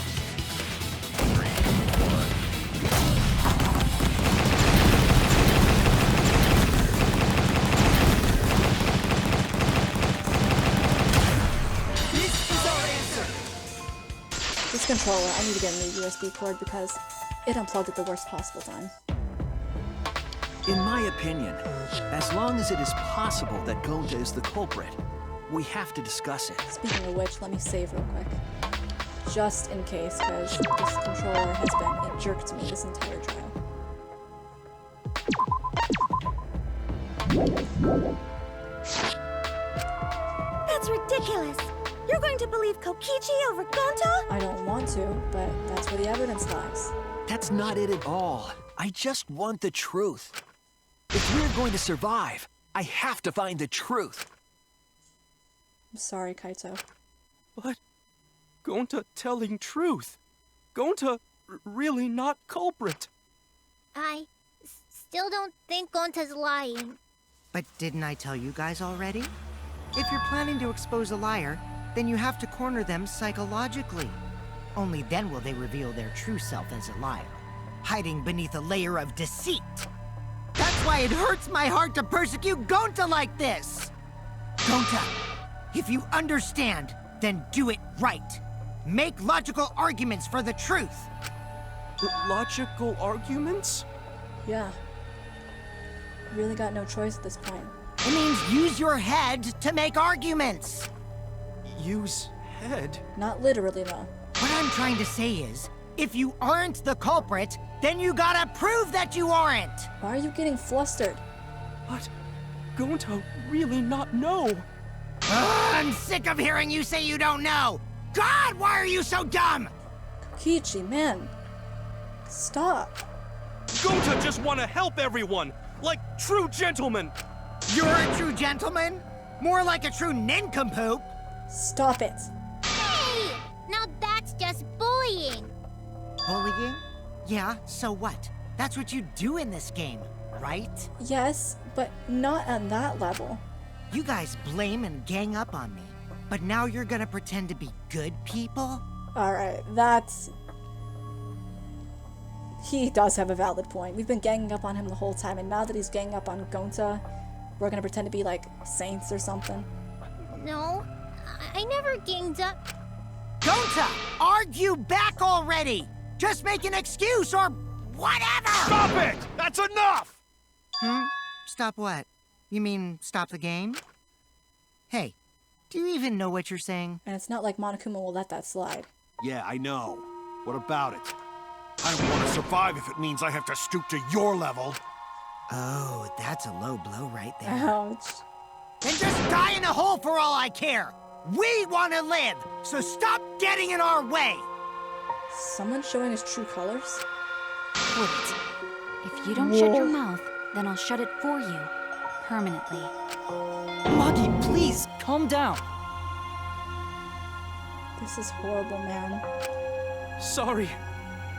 This controller, I need to get a new USB cord because it unplugged at the worst possible time. In my opinion, as long as it is possible that Gonta is the culprit, we have to discuss it. Speaking of which, let me save real quick. Just in case, because this controller has been a jerk to me this entire trial. That's ridiculous. You're going to believe Kokichi over Gonta? I don't want to, but that's where the evidence lies. That's not it at all. I just want the truth. If we're going to survive, I have to find the truth. I'm sorry, Kaito. But Gonta telling truth. Gonta really not culprit. I still don't think Gonta's lying. But didn't I tell you guys already? If you're planning to expose a liar, then you have to corner them psychologically. Only then will they reveal their true self as a liar, hiding beneath a layer of deceit. That's why it hurts my heart to persecute Gonta like this! Gonta, if you understand, then do it right. Make logical arguments for the truth. Logical arguments? Yeah. Really got no choice at this point. It means use your head to make arguments. Use head? Not literally, though. What I'm trying to say is, if you aren't the culprit, then you gotta prove that you aren't! Why are you getting flustered? But Gonta really not know. I'm sick of hearing you say you don't know! God, why are you so dumb? Kokichi, man. Stop. Gonta just want to help everyone, like true gentlemen. You're a true gentleman? More like a true nincompoop. Stop it. Hey! Now that's just bullying. Bullying? Yeah, so what? That's what you do in this game, right? Yes, but not on that level. You guys blame and gang up on me, but now you're gonna pretend to be good people? Alright, that's... He does have a valid point. We've been ganging up on him the whole time, and now that he's ganging up on Gonta, we're gonna pretend to be like saints or something. No, I never ganged up. Gonta, argue back already! Just make an excuse or whatever! Stop it! That's enough! Stop what? You mean stop the game? Hey, do you even know what you're saying? And it's not like Monokuma will let that slide. Yeah, I know. What about it? I don't want to survive if it means I have to stoop to your level. Oh, that's a low blow right there. Ouch. Then just die in a hole for all I care! We want to live, so stop getting in our way! Someone showing his true colors? Wait. If you don't shut your mouth, then I'll shut it for you. Permanently. Muggy, please Please, calm down. This is horrible, man. Sorry.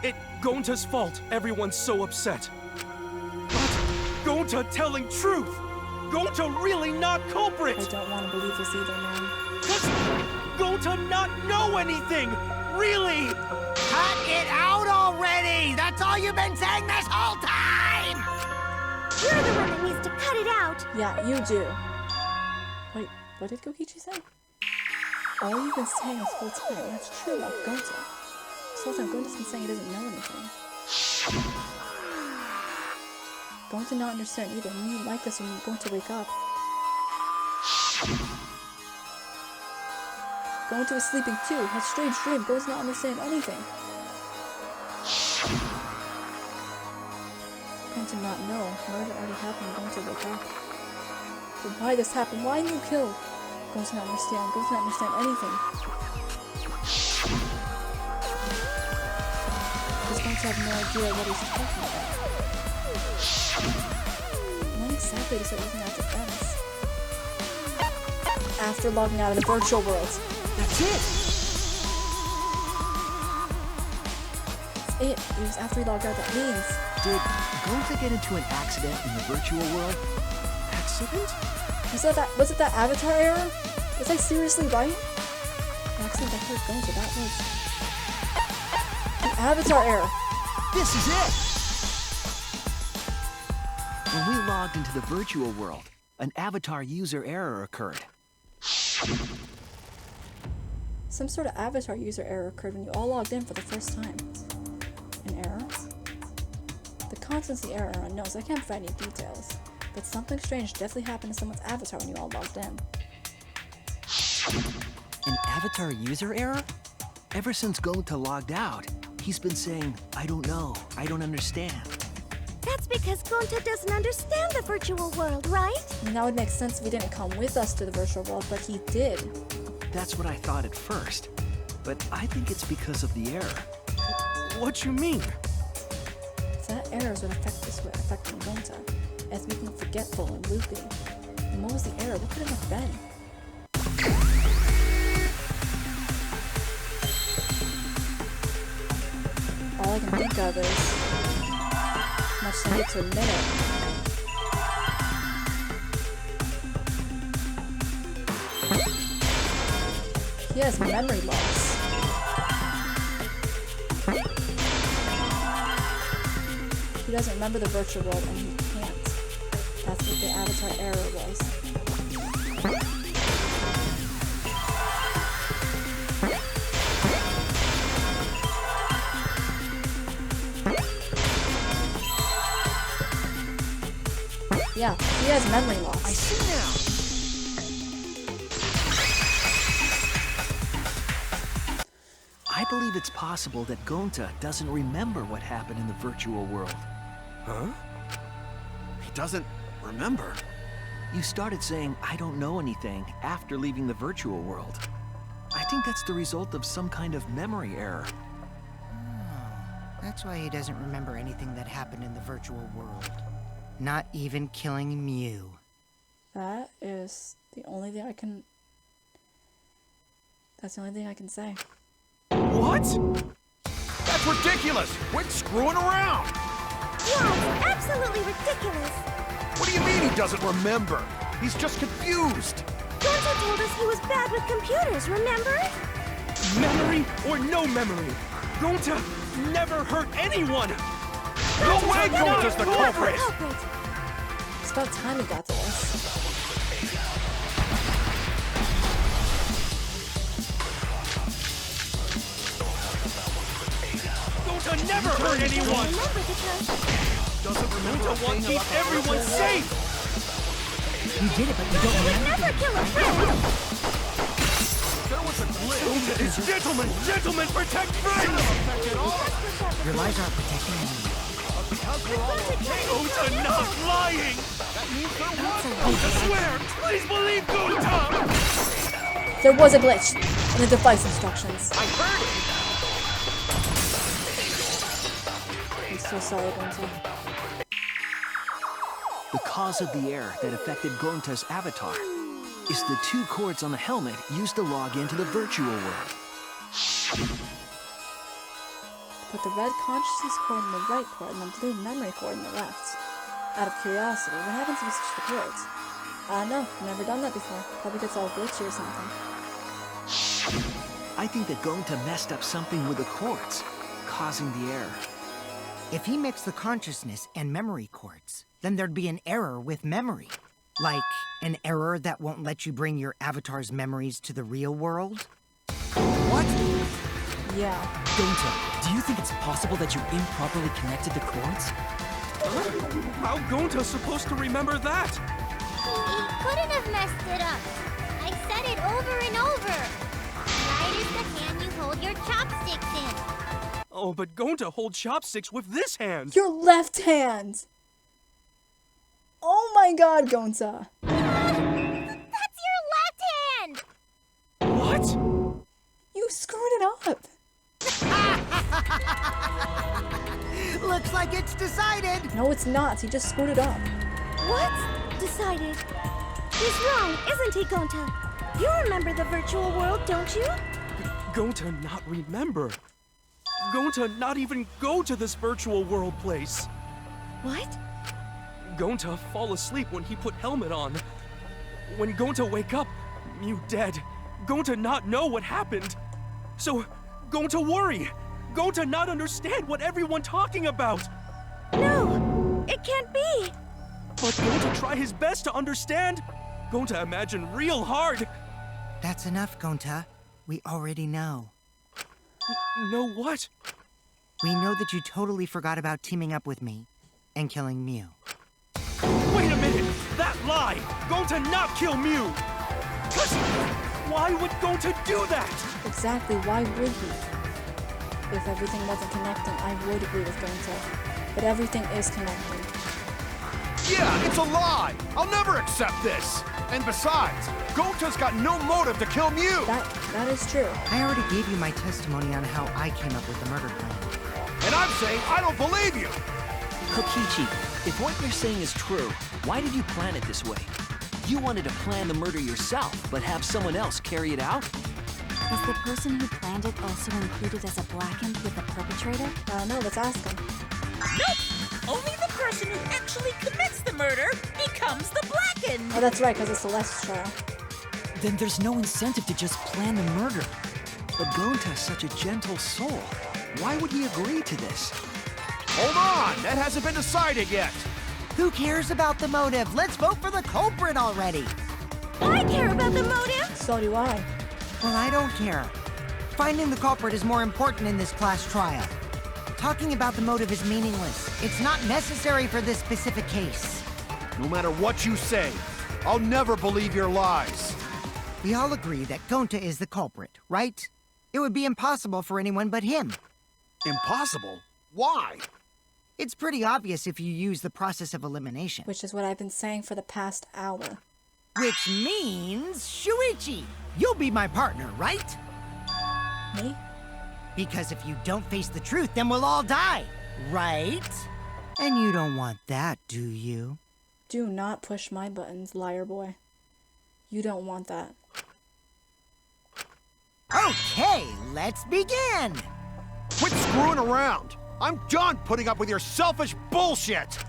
It's Gonta's fault everyone's so upset. But Gonta telling truth! Gonta really not culprit! I don't want to believe this either, man. Does Gonta not know anything? Really? Cut it out already! That's all you've been saying this whole time! You're the one that needs to cut it out. Yeah, you do. Wait, what did Gokichi say? All you've been saying this whole time, that's true about Gonta. This whole time, Gonta's been saying he doesn't know anything. Gonta not understand either. He didn't like this when Gonta wake up. Gonta was sleeping too. Had strange dream. Gonta not understand anything. Gonta not know. Murder already happened when Gonta woke up. But why this happened? Why didn't you kill? Gonta not understand. Gonta not understand anything. Does Gonta have no idea what he's talking about? When exactly to start using that defense? After logging out of the virtual world. That's it! That's it. It was after he logged out. That means. Did Gonta get into an accident in the virtual world? Accident? Was it that avatar error? Was I seriously right? The accident that hurt Gonta, that was the avatar error. This is it! When we logged into the virtual world, an avatar user error occurred. Some sort of avatar user error occurred when you all logged in for the first time. An error? The contents of the error are unknown, so I can't find any details. But something strange definitely happened to someone's avatar when you all logged in. An avatar user error? Ever since Gonta logged out, he's been saying, I don't know, I don't understand. That's because Gonta doesn't understand the virtual world, right? I mean, that would make sense if he didn't come with us to the virtual world, but he did. That's what I thought at first. But I think it's because of the error. What you mean? So that error is what affecting Gonta, as becoming forgetful and loopy. And what was the error? What could it have been? All I can think of is much to hate to admit it. He has memory loss. He doesn't remember the virtual world and he can't. That's what the avatar error was. Yeah, he has memory loss. I see now. I believe it's possible that Gonta doesn't remember what happened in the virtual world. Huh? He doesn't remember? You started saying, I don't know anything, after leaving the virtual world. I think that's the result of some kind of memory error. That's why he doesn't remember anything that happened in the virtual world. Not even killing Mew. That is the only thing I can... That's the only thing I can say. What? That's ridiculous! Quit screwing around! Yeah, it's absolutely ridiculous. What do you mean he doesn't remember? He's just confused! Gonta told us he was bad with computers, remember? Memory or no memory, Gonta never hurt anyone! No way Gonta's the culprit! It's about time he got to us. Gonta never hurt anyone! Doesn't remember Gonta wants to keep everyone safe! You did it, but you don't remember. Never kill a friend! There was a glitch! Gonta is gentlemen! Gentlemen, protect friends! Your lies aren't protecting me. Gonta not lying! Gonta swear! Please believe Gonta! There was a glitch in the device instructions. I heard it! I'm so sorry, Gonta. The cause of the error that affected Gonta's avatar. is the 2 cords on the helmet used to log into the virtual world. Put the red consciousness cord in the right cord and the blue memory cord in the left. Out of curiosity, what happens if you switch the cords? I don't know, never done that before. Probably gets all glitchy or something. I think that Gonta messed up something with the cords, causing the error. If he mixed the consciousness and memory cords, then there'd be an error with memory. Like an error that won't let you bring your avatar's memories to the real world? What? Yeah. Gonta, do you think it's possible that you improperly connected the cords? How Gonta's supposed to remember that? He couldn't have messed it up. I said it over and over. Right is the hand you hold your chopsticks in. Oh, but Gonta holds chopsticks with this hand. Your left hand! Oh my god, Gonta! That's your left hand! What? You screwed it up! Looks like it's decided! No, it's not. He just screwed it up. What? Decided. He's wrong, isn't he, Gonta? You remember the virtual world, don't you? Gonta not remember. Gonta not even go to this virtual world place. What? Gonta fall asleep when he put helmet on. When Gonta wake up, Mew dead. Gonta not know what happened. So, Gonta worry. Gonta not understand what everyone talking about. No, it can't be. But Gonta try his best to understand. Gonta imagine real hard. That's enough, Gonta. We already know. Know what? We know that you totally forgot about teaming up with me and killing Mew. Wait a minute! That lie! Gonta not kill Mew! Why would Gonta do that? Exactly, why would he? If everything wasn't connecting, I would agree with Gonta. But everything is connecting. Yeah, it's a lie! I'll never accept this! And besides, Gonta's got no motive to kill Mew! That is true. I already gave you my testimony on how I came up with the murder plan. And I'm saying I don't believe you! Kokichi, if what you're saying is true, why did you plan it this way? You wanted to plan the murder yourself, but have someone else carry it out? Was the person who planned it also included as a blackened with the perpetrator? No, let's ask him. Nope! Only the person who actually commits the murder becomes the blackened! Oh, that's right, because it's Celeste's trial. Then there's no incentive to just plan the murder. But Gonta's such a gentle soul. Why would he agree to this? Hold on! That hasn't been decided yet! Who cares about the motive? Let's vote for the culprit already! I care about the motive! So do I. Well, I don't care. Finding the culprit is more important in this class trial. Talking about the motive is meaningless. It's not necessary for this specific case. No matter what you say, I'll never believe your lies. We all agree that Gonta is the culprit, right? It would be impossible for anyone but him. Impossible? Why? It's pretty obvious if you use the process of elimination. Which is what I've been saying for the past hour. Which means, Shuichi, you'll be my partner, right? Me? Because if you don't face the truth, then we'll all die, right? And you don't want that, do you? Do not push my buttons, liar boy. You don't want that. Okay, let's begin! Quit screwing around! I'm done putting up with your selfish bullshit!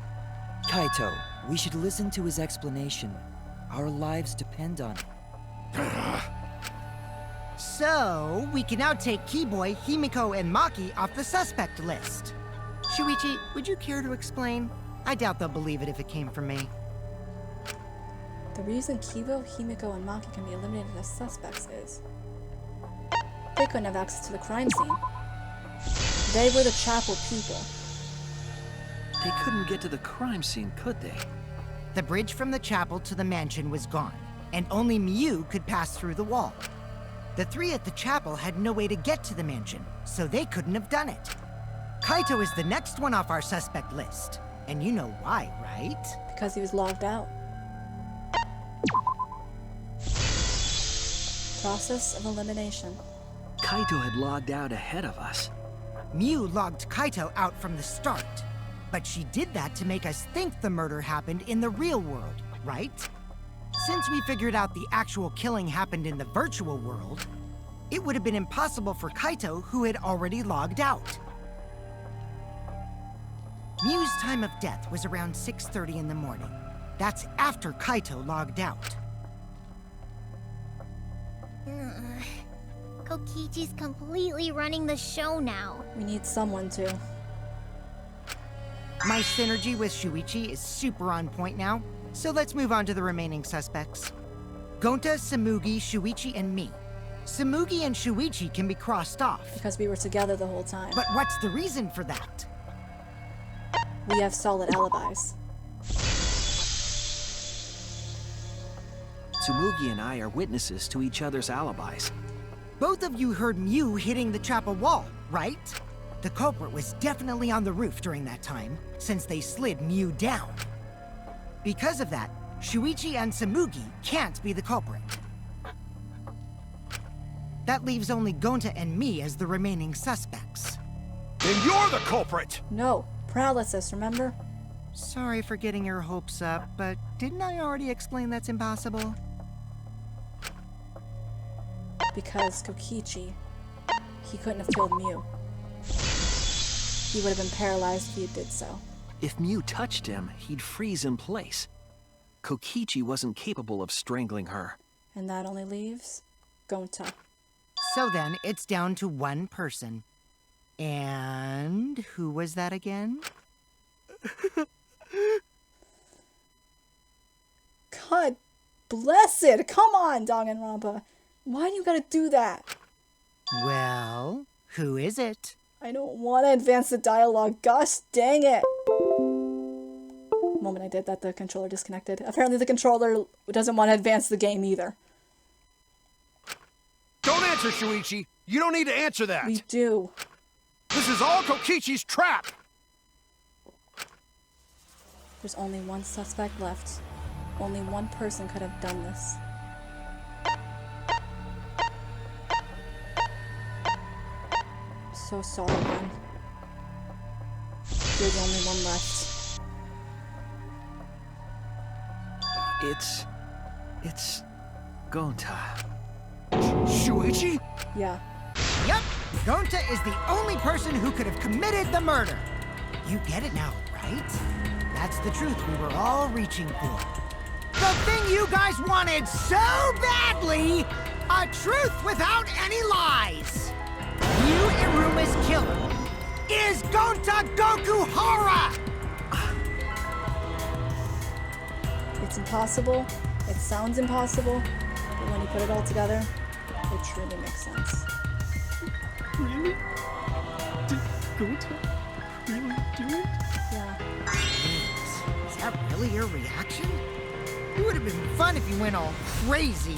Kaito, we should listen to his explanation. Our lives depend on it. So, we can now take Keyboy, Himiko, and Maki off the suspect list. Shuichi, would you care to explain? I doubt they'll believe it if it came from me. The reason Kibo, Himiko, and Maki can be eliminated as suspects is they couldn't have access to the crime scene. They were the chapel people. They couldn't get to the crime scene, could they? The bridge from the chapel to the mansion was gone, and only Mew could pass through the wall. The three at the chapel had no way to get to the mansion, so they couldn't have done it. Kaito is the next one off our suspect list, and you know why, right? Because he was logged out. Process of elimination. Kaito had logged out ahead of us. Mew logged Kaito out from the start, but she did that to make us think the murder happened in the real world, right? since we figured out the actual killing happened in the virtual world, it would have been impossible for Kaito, who had already logged out. Mew's time of death was around 6:30 in the morning. That's after Kaito logged out. Kokichi's completely running the show now. We need someone to. My synergy with Shuichi is super on point now, so let's move on to the remaining suspects. Gonta, Tsumugi, Shuichi, and me. Tsumugi and Shuichi can be crossed off. Because we were together the whole time. But what's the reason for that? We have solid alibis. Tsumugi and I are witnesses to each other's alibis. Both of you heard Mew hitting the chapel wall, right? The culprit was definitely on the roof during that time, since they slid Mew down. Because of that, Shuichi and Tsumugi can't be the culprit. That leaves only Gonta and me as the remaining suspects. Then you're the culprit! No, paralysis, remember? Sorry for getting your hopes up, but didn't I already explain that's impossible? Because Kokichi, he couldn't have killed Mew. He would have been paralyzed if he did so. If Mew touched him, he'd freeze in place. Kokichi wasn't capable of strangling her. And that only leaves Gonta. So then, it's down to one person. And who was that again? God bless it! Come on, Danganronpa! Why do you gotta do that? Well, who is it? I don't want to advance the dialogue. Gosh dang it! The moment I did that, the controller disconnected. Apparently the controller doesn't want to advance the game either. Don't answer, Shuichi! You don't need to answer that! We do. This is all Kokichi's trap! There's only one suspect left. Only one person could have done this. So sorry, man. You're the only one left. It's Gonta. Shuichi? Yeah. Yep, Gonta is the only person who could have committed the murder. You get it now, right? That's the truth we were all reaching for. The thing you guys wanted so badly! A truth without any lies! Mew Iruma's killer is Gonta Gokuhara! It's impossible. It sounds impossible. But when you put it all together, it truly makes sense. Really? Did Gonta really do it? Yeah. Is that really your reaction? It would have been fun if you went all crazy.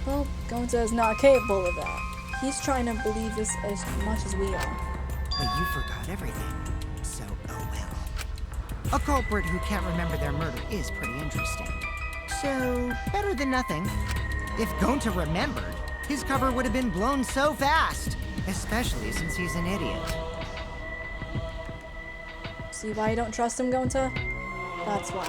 Well, Gonta is not capable of that. He's trying to believe this as much as we are. But you forgot everything. So, oh well. A culprit who can't remember their murder is pretty interesting. So, better than nothing. If Gonta remembered, his cover would have been blown so fast. Especially since he's an idiot. See why you don't trust him, Gonta? That's why.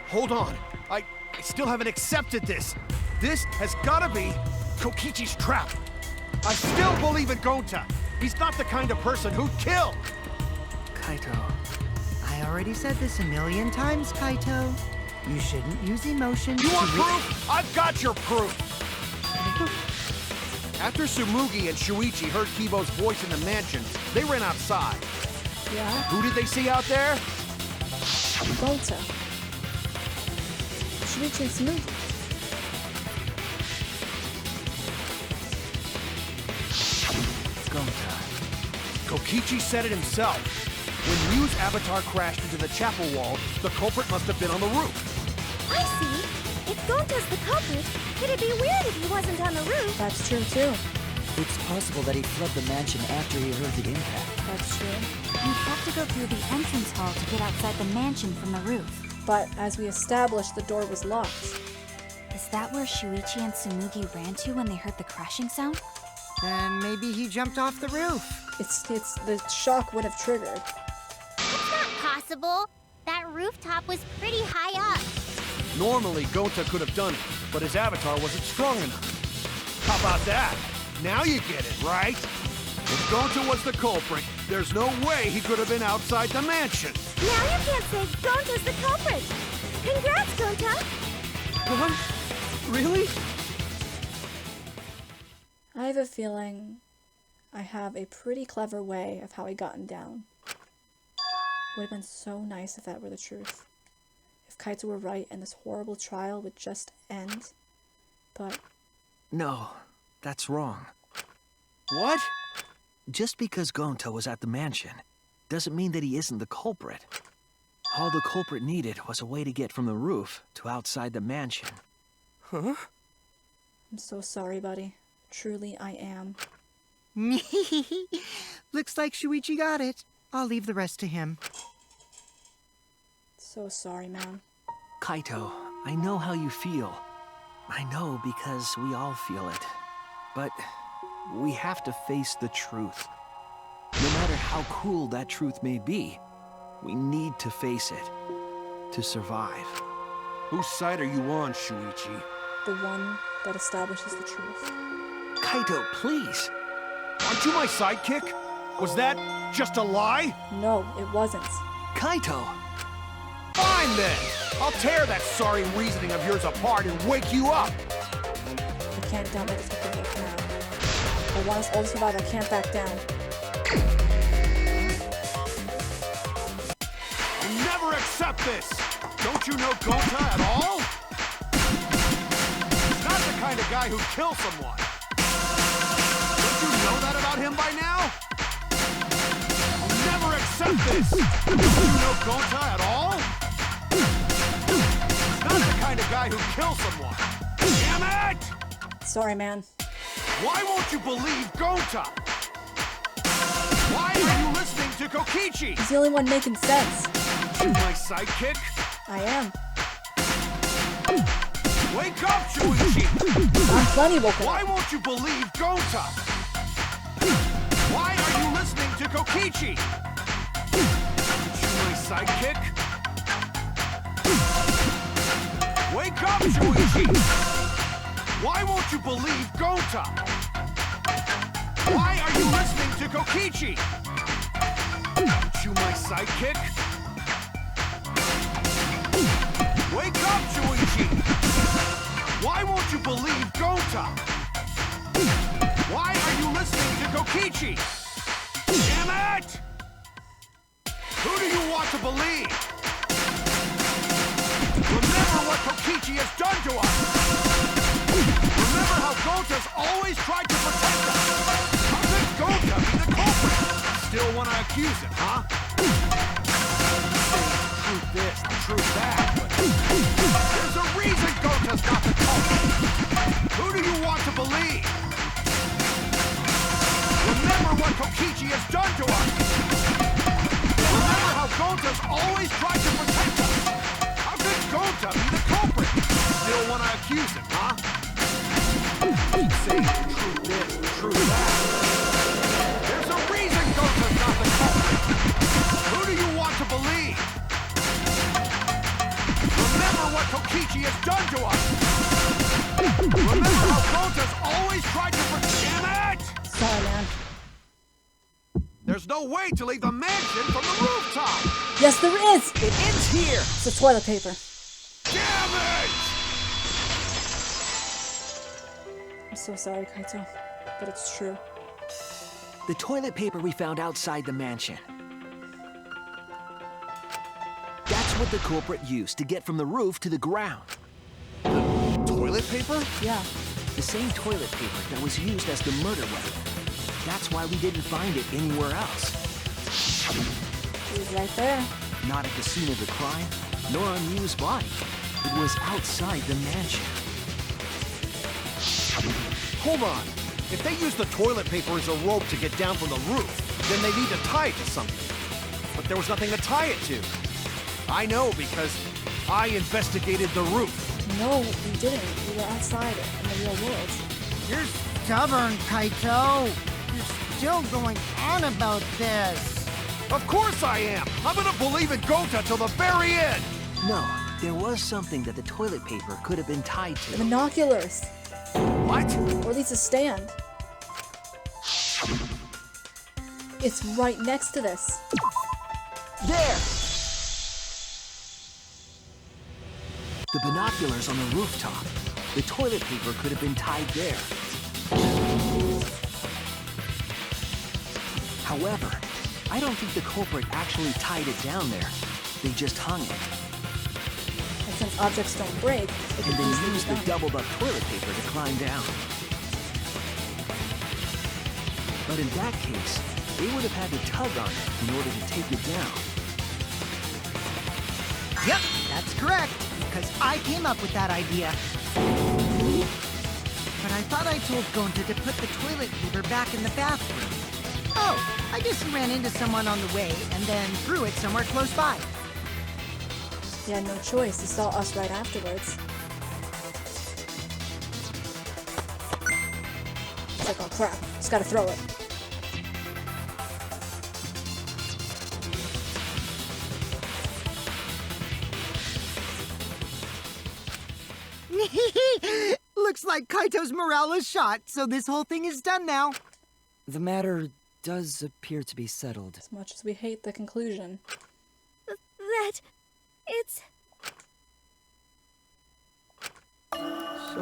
Hold on. I still haven't accepted this. This has gotta be Kokichi's trap. I still believe in Gonta. He's not the kind of person who'd kill. Kaito. I already said this a million times, Kaito. You shouldn't use emotion. You want proof? I've got your proof. After Tsumugi and Shuichi heard Kibo's voice in the mansion, they ran outside. Yeah? Who did they see out there? Gonta. Shuichi and Tsumugi. Gonta. Kokichi said it himself. When Mew's avatar crashed into the chapel wall, the culprit must have been on the roof. I see. If Gonta's the culprit, it'd be weird if he wasn't on the roof. That's true, too. It's possible that he fled the mansion after he heard the impact. That's true. You'd have to go through the entrance hall to get outside the mansion from the roof. But as we established, the door was locked. Is that where Shuichi and Tsumugi ran to when they heard the crashing sound? Then maybe he jumped off the roof. It's the shock would have triggered. It's not possible. That rooftop was pretty high up. Normally, Gonta could have done it, but his avatar wasn't strong enough. How about that? Now you get it, right? If Gonta was the culprit, there's no way he could have been outside the mansion. Now you can't say Gonta's the culprit. Congrats, Gonta! What? Really? I have a feeling I have a pretty clever way of how he gotten down. Would have been so nice if that were the truth. If Kaito were right and this horrible trial would just end. But... No, that's wrong. What? Just because Gonta was at the mansion doesn't mean that he isn't the culprit. All the culprit needed was a way to get from the roof to outside the mansion. Huh? I'm so sorry, buddy. Truly, I am. Looks like Shuichi got it. I'll leave the rest to him. So sorry, man. Kaito, I know how you feel. I know because we all feel it. But we have to face the truth. No matter how cruel that truth may be, we need to face it to survive. Whose side are you on, Shuichi? The one that establishes the truth. Kaito, please! Aren't you my sidekick? Was that just a lie? No, it wasn't. Kaito! Fine then! I'll tear that sorry reasoning of yours apart and wake you up! I can't down my detective work now. I want us all to survive. I can't back down. I'll never accept this! Don't you know Gonta at all? He's not the kind of guy who kills someone. Don't you know that about him by now? I'll never accept this! Don't you know Gonta at all? He's not the kind of guy who kills someone. Damn it! Sorry, man. Why won't you believe Gonta? Why are you listening to Kokichi? He's the only one making sense. You my sidekick? I am. Wake up, Shuichi! I'm plenty woken Why up. won't you believe Gonta? Why are you listening to Kokichi? You my sidekick? Wake up, Shuichi! Why won't you believe Gonta? Why are you listening to Kokichi? You my sidekick? Wake up, Shuichi! Why won't you believe Gonta? Why are you listening to Kokichi? Damn it! Who do you want to believe? Remember what Kokichi has done to us! Remember how Gonta's always tried to protect us! How could Gonta be the culprit? Still want to accuse him, huh? Truth this, truth that, but there's a reason Gonta's not the culprit! Who do you want to believe? Remember what Kokichi has done to us! Remember how Gonta's always tried to protect us! How could Gonta be the culprit? Still want to accuse him, huh? Keep saying truth this, truth that. There's a reason Gonta's not the culprit! Who do you want to believe? Remember what Kokichi has done to us! Remember how Gonta's always tried to protect... Damn it! Sorry, man. There's no way to leave the mansion from the rooftop! Yes, there is! It ends here! It's the toilet paper. Damn it! I'm so sorry, Kaito, but it's true. The toilet paper we found outside the mansion. That's what the culprit used to get from the roof to the ground. Toilet paper? Yeah. The same toilet paper that was used as the murder weapon. That's why we didn't find it anywhere else. It was right there. Not at the scene of the crime, nor on Ryu's body. It was outside the mansion. Hold on. If they use the toilet paper as a rope to get down from the roof, then they need to tie it to something. But there was nothing to tie it to. I know because I investigated the roof. No, we didn't. We were outside in the real world. You're stubborn, Kaito. You're still going on about this. Of course I am. I'm gonna believe in Gonta till the very end. No, There was something that the toilet paper could have been tied The to. binoculars. What? Or at least a stand. It's right next to this. There! The binoculars on the rooftop. The toilet paper could have been tied there. However, I don't think the culprit actually tied it down there. They just hung it. And since objects don't break, they And can then easily used be the done. doubled up toilet paper to climb down. But in that case, they would have had to tug on it in order to take it down. Yep, that's correct, because I came up with that idea. But I thought I told Gonta to put the toilet paper back in the bathroom. Oh, I guess he ran into someone on the way and then threw it somewhere close by. He had no choice. He saw us right afterwards. It's like, oh crap, just gotta throw it. Looks like Kaito's morale is shot, so this whole thing is done now. The matter does appear to be settled. As much as we hate the conclusion. It's... So,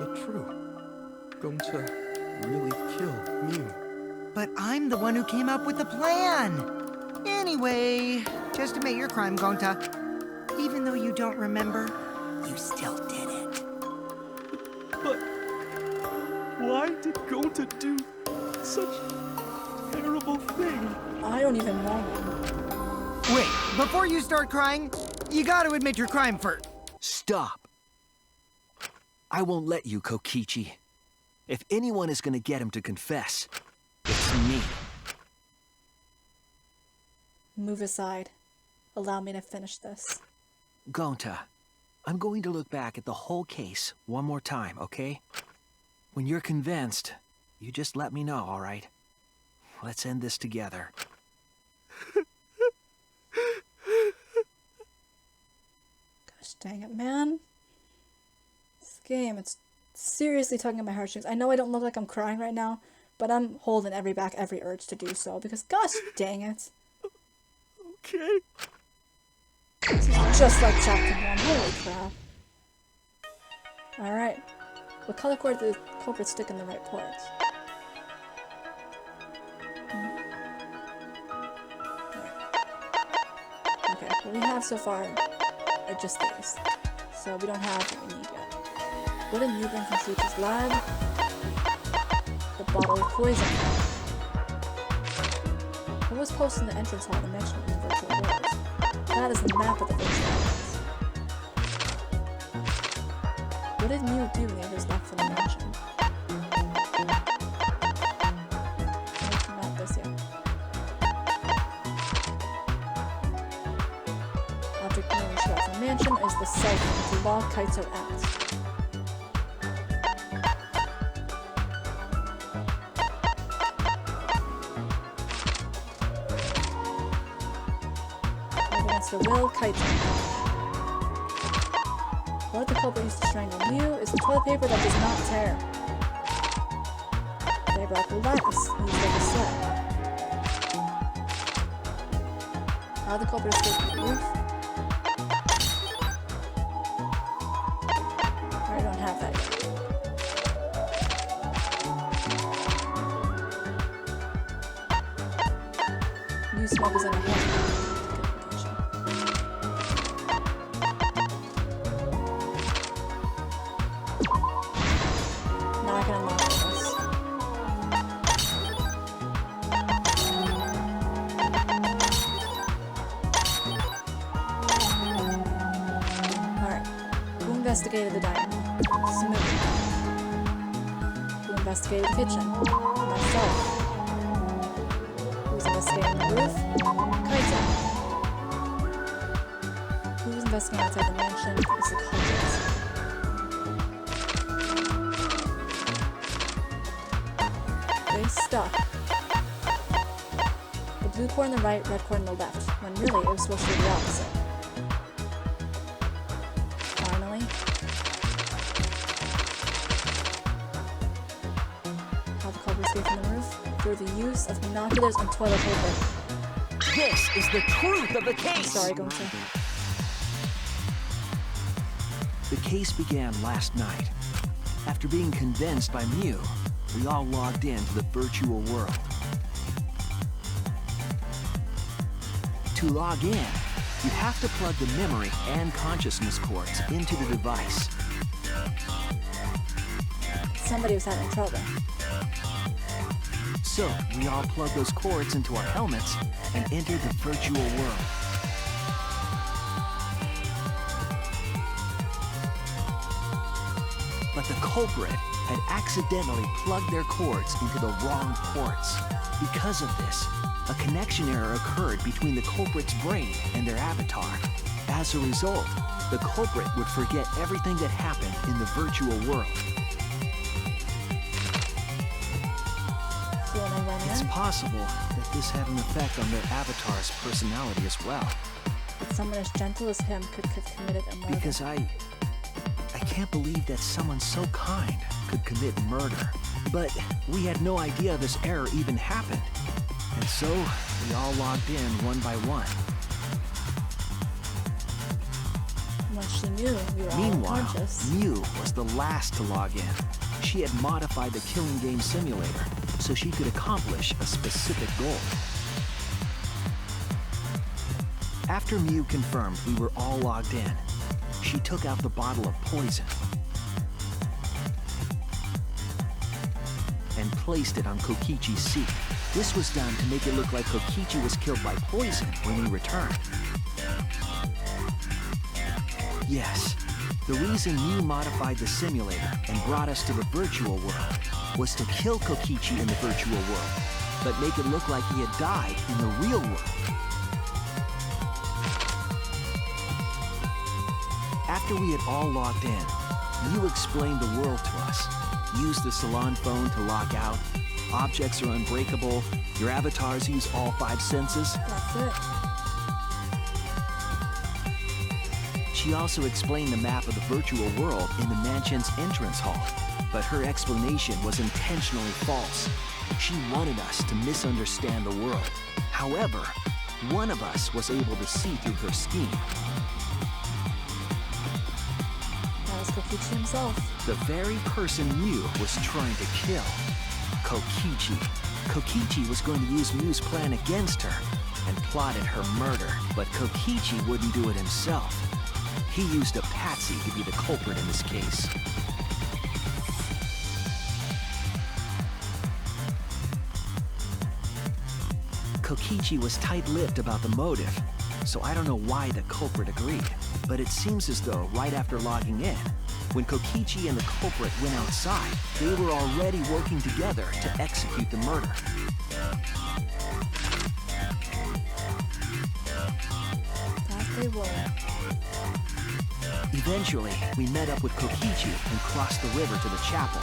it's true. Gonta really killed Mew. But I'm the one who came up with the plan. Anyway, just admit your crime, Gonta. Even though you don't remember, you still did it. But why did Gonta do such a terrible thing? I don't even know. Wait, before you start crying, you gotta admit your crime first. Stop. I won't let you, Kokichi. If anyone is gonna get him to confess, it's me. Move aside. Allow me to finish this. Gonta, I'm going to look back at the whole case one more time, okay? When you're convinced, you just let me know, all right? Let's end this together. Gosh dang it, man. This game, it's seriously tugging at my heartstrings. I know I don't look like I'm crying right now, but I'm holding every urge to do so, because gosh dang it. Okay. This is just like chapter 1, holy crap. Alright. What color cord did the culprit stick in the right port? Okay, what we have so far are just these. So we don't have what we need yet. What did you bring from Shuichi's lab? The bottle of poison. What was posted in the entrance hall to mention in the virtual world? That is the map of the virtual worlds. What did Mew do when the others left for the mansion? Not this yet. Object Mew when she left the mansion is the cipher to log Kaito out. The will Kaito. What the culprit used to strangle Mew is the toilet paper that does not tear. They brought the lattice used as a sled. How the culprit escaped the roof? I don't have that yet. Mew smoke is in a hand. Investigated the dining room. Smooth. Who investigated the kitchen? Myself. Who's investigating the roof? Kaito. Who's investigating outside the mansion? Is the culprit. They stuck. The blue cord on the right, red cord on the left, when really it was supposed to be the opposite. from the roof through the use of binoculars and toilet paper. This is the truth of the case! Sorry, Gonta. The case began last night. After being convinced by Mew, we all logged into the virtual world. To log in, you have to plug the memory and consciousness cords into the device. Somebody was having trouble. So, we all plug those cords into our helmets and enter the virtual world. But the culprit had accidentally plugged their cords into the wrong ports. Because of this, a connection error occurred between the culprit's brain and their avatar. As a result, the culprit would forget everything that happened in the virtual world. So when I went It's in, possible that this had an effect on their avatar's personality as well. that someone as gentle as him could have committed a murder. Because I can't believe that someone so kind could commit murder. But we had no idea this error even happened. And so, we all logged in one by one. Once she knew we were all Meanwhile, unconscious. Mew was the last to log in. She had modified the killing game simulator so she could accomplish a specific goal. After Mew confirmed we were all logged in, she took out the bottle of poison and placed it on Kokichi's seat. This was done to make it look like Kokichi was killed by poison when we returned. Yes, the reason Mew modified the simulator and brought us to the virtual world was to kill Kokichi in the virtual world, but make it look like he had died in the real world. After we had all logged in, Mew explained the world to us. Use the salon phone to log out. Objects are unbreakable. Your avatars use all 5 senses. That's it. She also explained the map of the virtual world in the mansion's entrance hall, but her explanation was intentionally false. She wanted us to misunderstand the world. However, one of us was able to see through her scheme. That was Kokichi himself. The very person Mew was trying to kill. Kokichi. Kokichi was going to use Mew's plan against her and plotted her murder, but Kokichi wouldn't do it himself. He used a patsy to be the culprit in this case. Kokichi was tight-lipped about the motive, so I don't know why the culprit agreed. But it seems as though right after logging in, when Kokichi and the culprit went outside, they were already working together to execute the murder. That they were. Eventually, we met up with Kokichi and crossed the river to the chapel.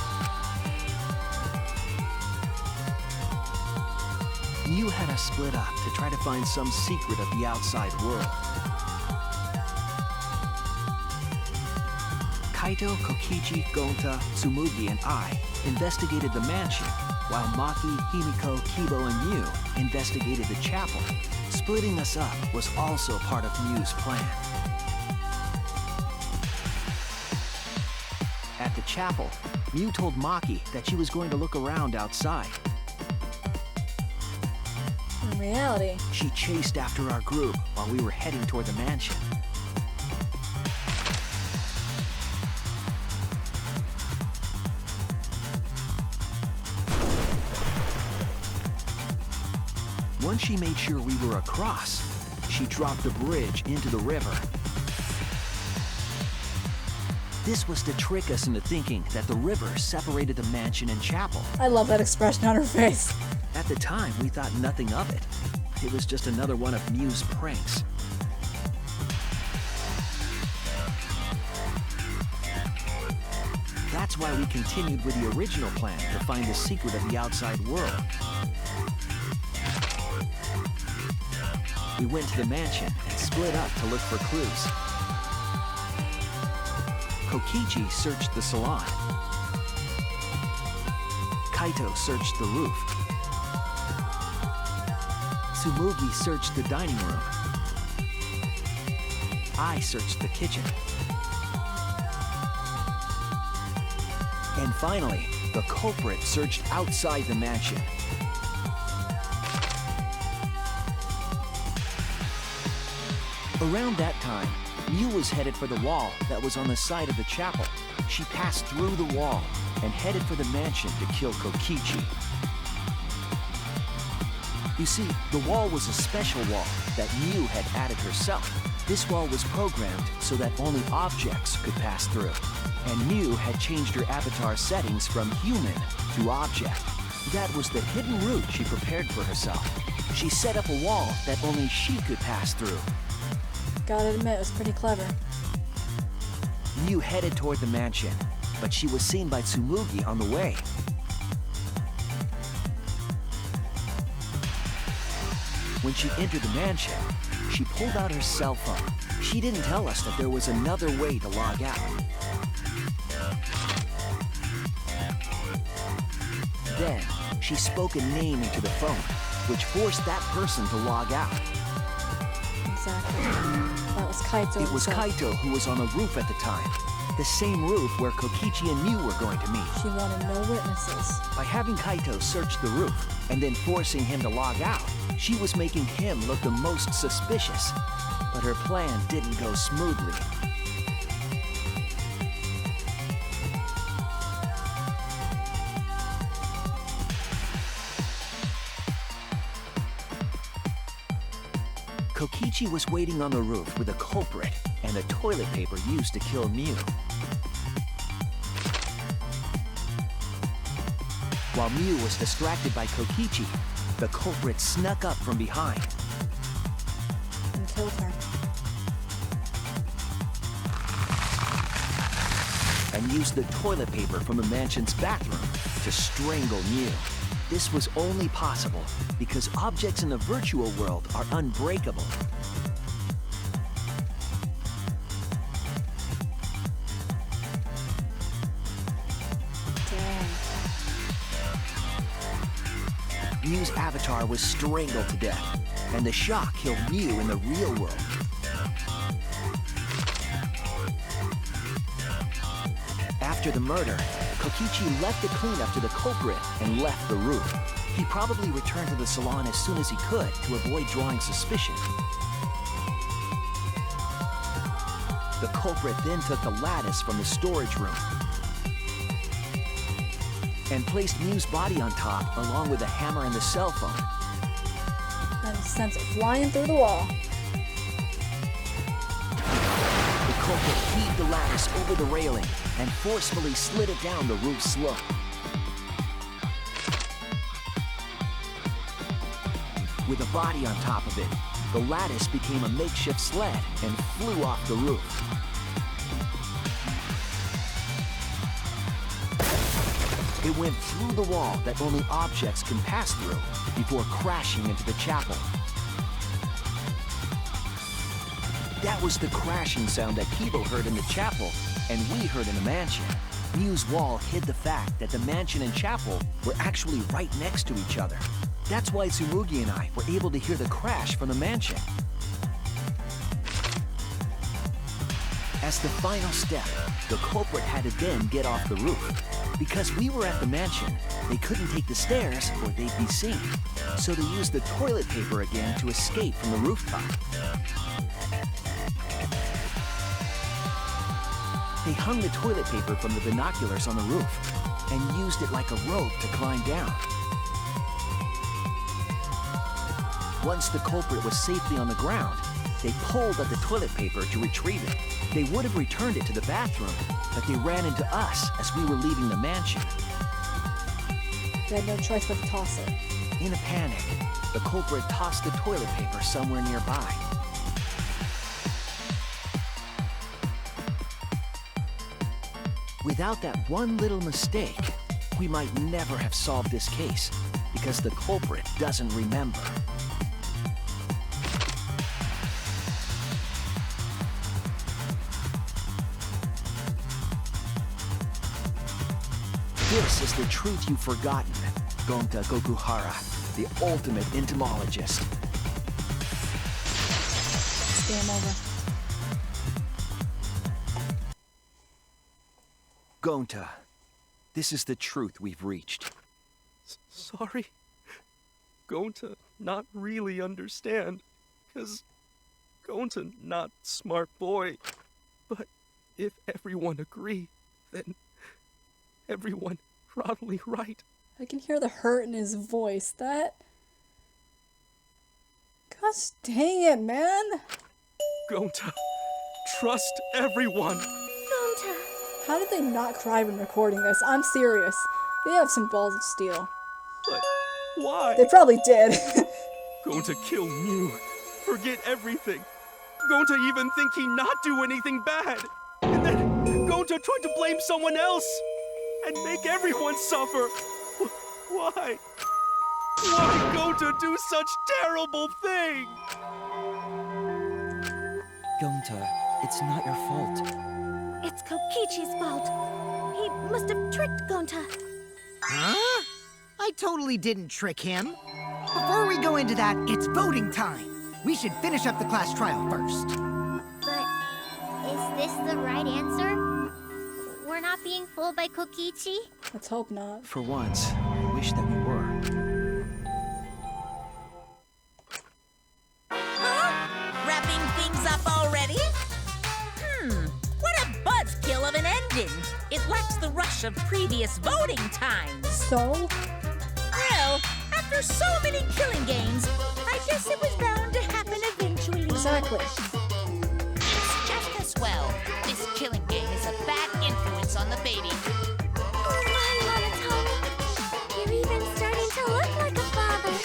Mew had us split up to try to find some secret of the outside world. Kaito, Kokichi, Gonta, Tsumugi, and I investigated the mansion, while Maki, Himiko, Kibo, and Mew investigated the chapel. Splitting us up was also part of Mew's plan. At the chapel, Mew told Maki that she was going to look around outside. In reality, She chased after our group while we were heading toward the mansion. Once she made sure we were across, she dropped the bridge into the river. This was to trick us into thinking that the river separated the mansion and chapel. I love that expression on her face. At the time, we thought nothing of it. It was just another one of Mew's pranks. That's why we continued with the original plan to find the secret of the outside world. We went to the mansion and split up to look for clues. Kokichi searched the salon. Kaito searched the roof. Tsumugi searched the dining room. I searched the kitchen. And finally, the culprit searched outside the mansion. Around that time, Miu was headed for the wall that was on the side of the chapel. She passed through the wall and headed for the mansion to kill Kokichi. You see, the wall was a special wall that Miu had added herself. This wall was programmed so that only objects could pass through. And Miu had changed her avatar settings from human to object. That was the hidden route she prepared for herself. She set up a wall that only she could pass through. Gotta admit, it was pretty clever. Miu headed toward the mansion, but she was seen by Tsumugi on the way. When she entered the mansion, she pulled out her cell phone. She didn't tell us that there was another way to log out. Then, she spoke a name into the phone, which forced that person to log out. Exactly. That was Kaito. It was Kaito who was on the roof at the time. The same roof where Kokichi and Miu were going to meet. She wanted no witnesses. By having Kaito search the roof and then forcing him to log out, she was making him look the most suspicious. But her plan didn't go smoothly. Kokichi was waiting on the roof with a culprit and the toilet paper used to kill Miu. While Miu was distracted by Kokichi, the culprit snuck up from behind and killed her. And used the toilet paper from the mansion's bathroom to strangle Miu. This was only possible because objects in the virtual world are unbreakable. Dang. Miu's avatar was strangled to death, and the shock killed Miu in the real world. After the murder, Kokichi left the cleanup to the culprit and left the roof. He probably returned to the salon as soon as he could to avoid drawing suspicion. The culprit then took the lattice from the storage room and placed Miu's body on top along with the hammer and the cell phone. And sent it flying through the wall. The culprit heaved the lattice over the railing and forcefully slid it down the roof slope. With a body on top of it, the lattice became a makeshift sled and flew off the roof. It went through the wall that only objects can pass through before crashing into the chapel. That was the crashing sound that Kibo heard in the chapel and we heard in the mansion. Miu's wall hid the fact that the mansion and chapel were actually right next to each other. That's why Tsumugi and I were able to hear the crash from the mansion. As the final step, the culprit had to then get off the roof. Because we were at the mansion, they couldn't take the stairs or they'd be seen. So they used the toilet paper again to escape from the rooftop. They hung the toilet paper from the binoculars on the roof and used it like a rope to climb down. Once the culprit was safely on the ground, they pulled at the toilet paper to retrieve it. They would have returned it to the bathroom, but they ran into us as we were leaving the mansion. They had no choice but to toss it. In a panic, the culprit tossed the toilet paper somewhere nearby. Without that one little mistake, we might never have solved this case, because the culprit doesn't remember. This is the truth you've forgotten. Gonta Gokuhara, the ultimate entomologist. It's game over. Gonta, this is the truth we've reached. Sorry. Gonta not really understand. 'Cause Gonta not smart boy. But if everyone agree, then everyone probably right. I can hear the hurt in his voice. That... Gosh dang it, man! Gonta, trust everyone. Gonta. How did they not cry when recording this? I'm serious. They have some balls of steel. But why? They probably did. Gonta kill Mew. Forget everything. Gonta even think he not do anything bad. And then Gonta tried to blame someone else and make everyone suffer. Why? Why Gonta do such terrible thing? Gonta, it's not your fault. It's Kokichi's fault. He must have tricked Gonta. Huh? I totally didn't trick him. Before we go into that, it's voting time. We should finish up the class trial first. But is this the right answer? We're not being fooled by Kokichi? Let's hope not. For once, I wish that we were. Huh? Wrapping things up already? What a buzzkill of an ending. It lacks the rush of previous voting times. So? Well, after so many killing games, I guess it was bound to happen eventually. Exactly. It's just as well. This killing game is a bad influence on the baby. Oh my, Monotone. You're even starting to look like a father.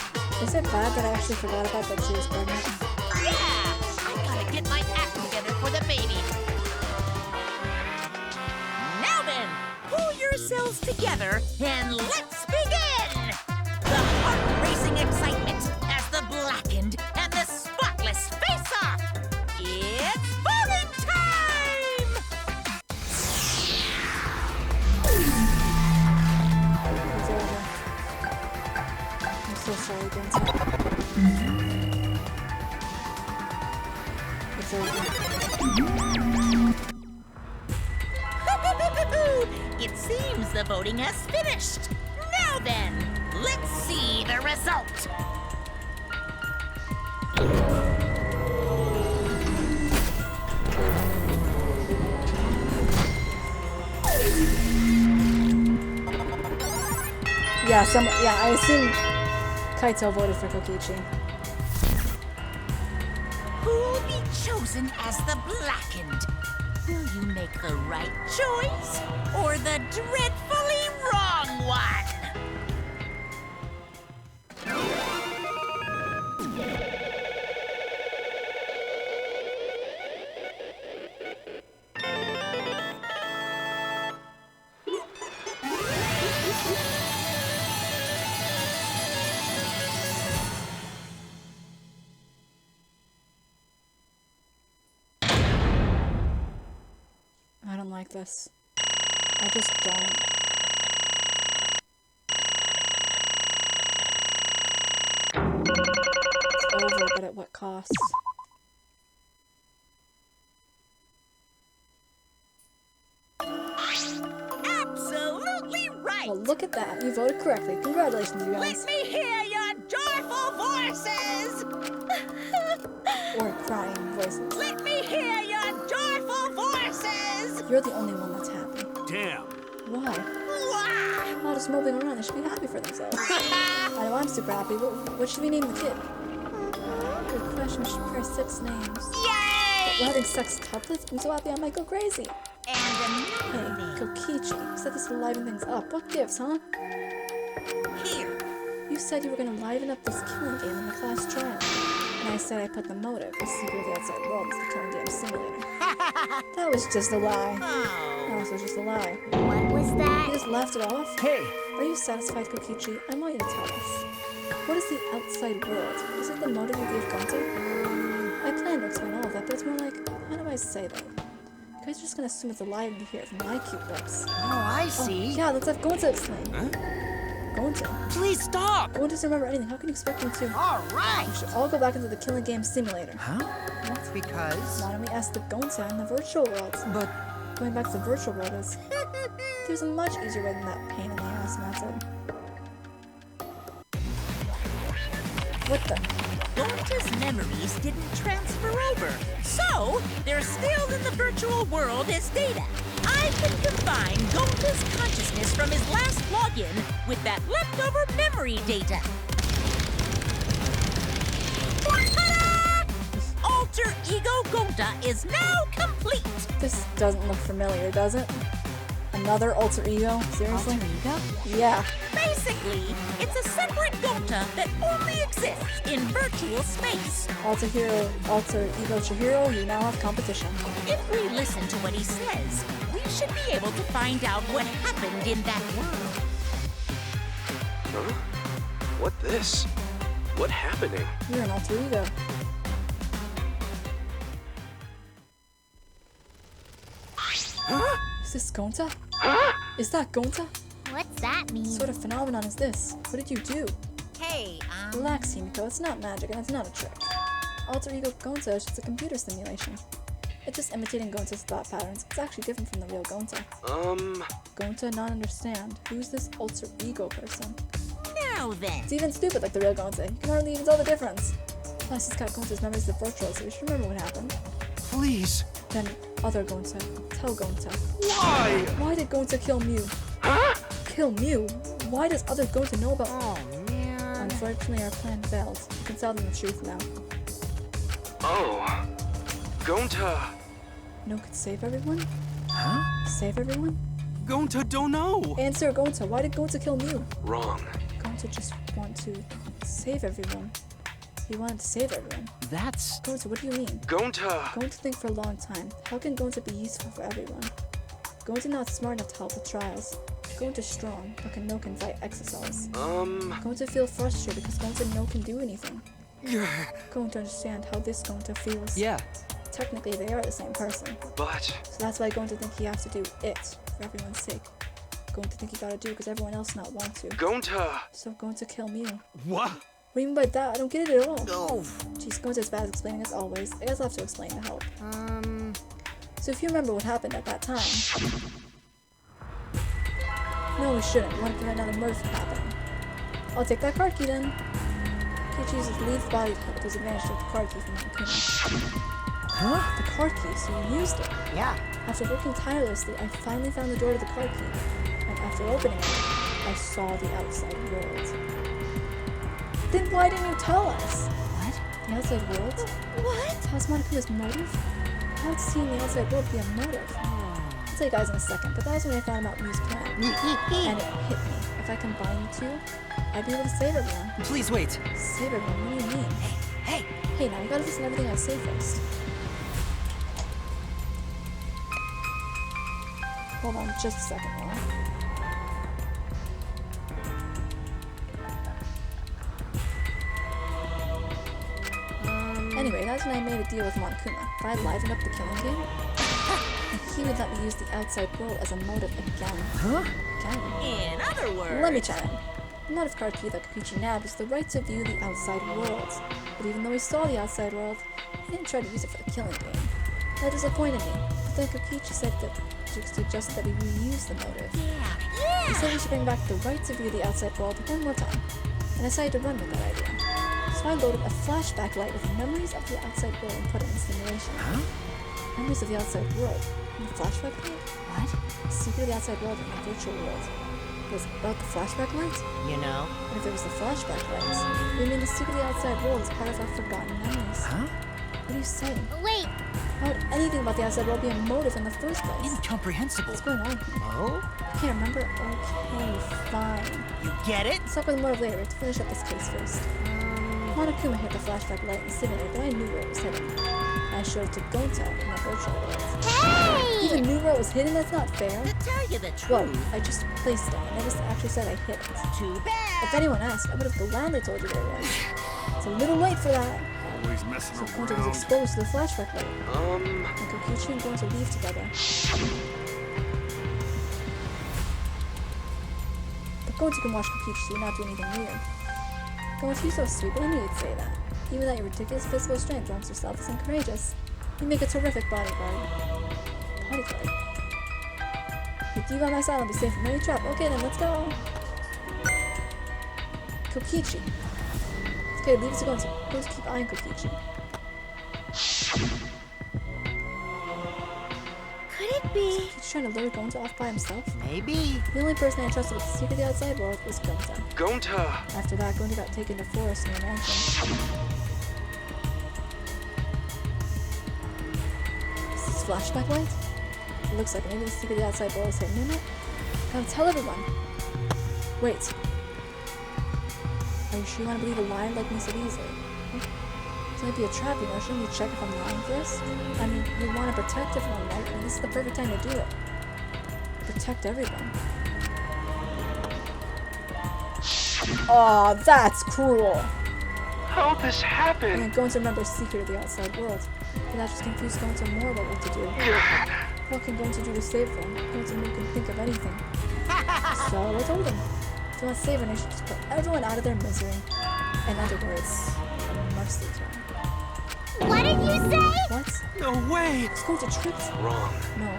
Is it bad that I actually forgot about that she was pregnant? Yeah! I gotta get my act together for the baby. Now then, pull yourselves together and let's begin! The heart-racing excitement as the blackened and the spotless face off! It's voting time! It's over. I'm so sorry, Gonta. It's over. It seems the voting has finished. Now then, let's see the result. Yeah, I assume Kaito voted for Kokichi. Who'll be chosen as the blackened? Will you make the right choice or the dreadfully wrong one? I don't like this. I just don't. It's over, but at what cost? Absolutely right! Well, look at that. You voted correctly. Congratulations, you guys. Let me hear your joyful voices! Or crying voices. Let me hear your joyful voices! You're the only one that's happy. Damn. Why? Wah! All just moving around. They should be happy for themselves. I know I'm super happy. What should we name the kid? Good question. We should pair 6 names. Yay! We're having sex couplets? I'm so happy I might go crazy. And Hey, another name. Kokichi. You said this would liven things up. What gives, huh? Here. You said you were going to liven up this killing game in the class trial. And I said I put the motive, the secret of the outside world, as the killing game simulator. That was just a lie. Oh. That was just a lie. What was You that? just laughed it off? Hey! Are you satisfied, Kokichi? I want you to tell us. What is the outside world? Is it the motive you gave Gonta? I plan to explain all of that, but it's more like, how do I say that? You guys are just gonna assume it's a lie when you hear it from my cute lips. Oh, I see. Yeah, let's have Gonta explain. Huh? Gonta? Please stop! Gonta doesn't remember anything. How can you expect him to? All right. We should all go back into the killing game simulator. Huh? What? Because... Why don't we ask the Gonta in the virtual world? But Going back to the virtual world is... There's a much easier way than that pain in the ass method. What the? Gonta's memories didn't transfer over, so they're still in the virtual world as data. I can combine Gonta's consciousness from his last login with that leftover memory data. Ta-da! Alter Ego Gonta is now complete. This doesn't look familiar, does it? Another alter ego? Seriously? Alter ego? Yeah. Basically, it's a separate Gonta that only exists in virtual space. Alter ego Chihiro, you now have competition. If we listen to what he says, we should be able to find out what happened in that world. Huh? What this? What happening? You're an alter ego. Huh? Is this Gonta? Huh? Is that Gonta? What's that mean? What sort of phenomenon is this? What did you do? Hey, Relax, Himiko. It's not magic and it's not a trick. Alter ego Gonta is just a computer simulation. It's just imitating Gonta's thought patterns. It's actually different from the real Gonta. Gonta not understand. Who's this alter ego person? now then. It's even stupid like the real Gonta. You can hardly even tell the difference. Plus, he's got Gonta's memories of the virtual, so you should remember what happened. Please. Then, other Gonta. Tell Gonta. Why? Why did Gonta kill Mew? Huh? Kill Mew? Why does other Gonta know about... Oh, man. Unfortunately, our plan failed. You can tell them the truth now. Oh. Gonta. No could save everyone? Huh? Save everyone? Gonta don't know. Answer, Gonta. Why did Gonta kill Mew? Wrong. Gonta just want to save everyone. He wanted to save everyone. That's... Gonta, what do you mean? Gonta. Gonta think for a long time. How can Gonta be useful for everyone? Gonta not smart enough to help with trials. Gonta strong, but can no can fight exercise. Gonta feel frustrated because Gonta no can do anything. Gonta understand how this Gonta feels. Yeah. Technically, they are the same person. But... So that's why Gonta think he has to do it for everyone's sake. Gonta think he gotta do it because everyone else not want to. Gonta. So Gonta kill Mew. What? What do you mean by that? I don't get it at all. No. Jeez, Gonta's bad at explaining as always. I guess I'll have to explain to help. So if you remember what happened at that time... No, we shouldn't. We want to prevent another murder from happening. I'll take that card key then. Key chooses to leave the body with disadvantage to take the card key from Monokuma. Huh? The card key, so you used it. Yeah. After working tirelessly, I finally found the door to the card key. And after opening it, I saw the outside world. Then why didn't you tell us? What? The outside world? What? How's Monokuma's motive? How would seeing the outside world be a motive? I'll tell you guys in a second, but that was when I found out Mew's plan. And it hit me. If I combine the two, I'd be able to save everyone. Please wait. Save everyone? What do you mean? Hey, Hey, now you gotta listen to everything I say first. Hold on just a second, Laura. Anyway, that's when I made a deal with Monokuma. If I livened up the killing game, he would let me use the outside world as a motive again. Huh? Again. in other words... Let me chime in. The motive card key that Kokichi nabbed is the right to view the outside world. But even though he saw the outside world, he didn't try to use it for the killing game. That disappointed me. But then Kokichi said that suggested that we reuse the motive. He said we should bring back the right to view the outside world one more time. And I decided to run with that idea. So I loaded a flashback light with memories of the outside world and put it in simulation. Huh? Memories of the outside world. And the flashback light? What? The secret of the outside world and the virtual world. Was it about the flashback light? You know? And if it was the flashback light, we mean the secret of the outside world is part of our forgotten memories. Huh? What are you saying? Wait, How would anything about the outside world be a motive in the first place? Incomprehensible. What's going on? Oh? I can't remember? Okay, fine. You get it? Let's talk with the motive later. Let's finish up this case first. Monokuma hit the flashback light in the simulator, but I knew where it was hidden. I showed it to Gonta in the virtual world. hey! Even knew where it was hidden? That's not fair. To tell you the Well, truth, I just placed it. I never actually said I hid it. too bad. If anyone asked, I would have gladly told you where it was. It's a little late for that. Always messing So Gonta was around. exposed to the flashback light. And Kokichi and Gonta leave together. But Gonta can watch Kokichi so you're not doing anything weird. Gonta, you're so sweet, but I knew you'd say that. Even that your ridiculous physical strength drives you selfless and courageous. You make a terrific bodyguard. Bodyguard? With you by my side, I'll be safe from any trap. Okay then, let's go. Kokichi. Okay, leave it to Gonta. Go keep eyeing Kokichi. Could it be? He's trying to lure Gonta off by himself? Maybe. The only person I trusted with the secret of the outside world was Gonta. Gonta! After that, Gonta got taken to forest near mansion. Is this flashback light? It looks like maybe the secret of the outside world is hidden in it. Now tell everyone. Wait. Are you sure you want to believe a lie like me so easily? This might be a trap, you know. Shouldn't you check if I'm lying first? I mean, you want to protect everyone, right? I mean, this is the perfect time to do it. Protect everyone. Aw, that's cruel! How'd this happen? And Gonta remembers the secret of the outside world. But that just confused Gonta more about what to do. What can Gonta do to save them? Gonta can think of anything. So I told him. If you want to save her, you should just put everyone out of their misery. In other words, a mercy turn. What did you say? What? No way! Is Gonta tricked? Wrong. No,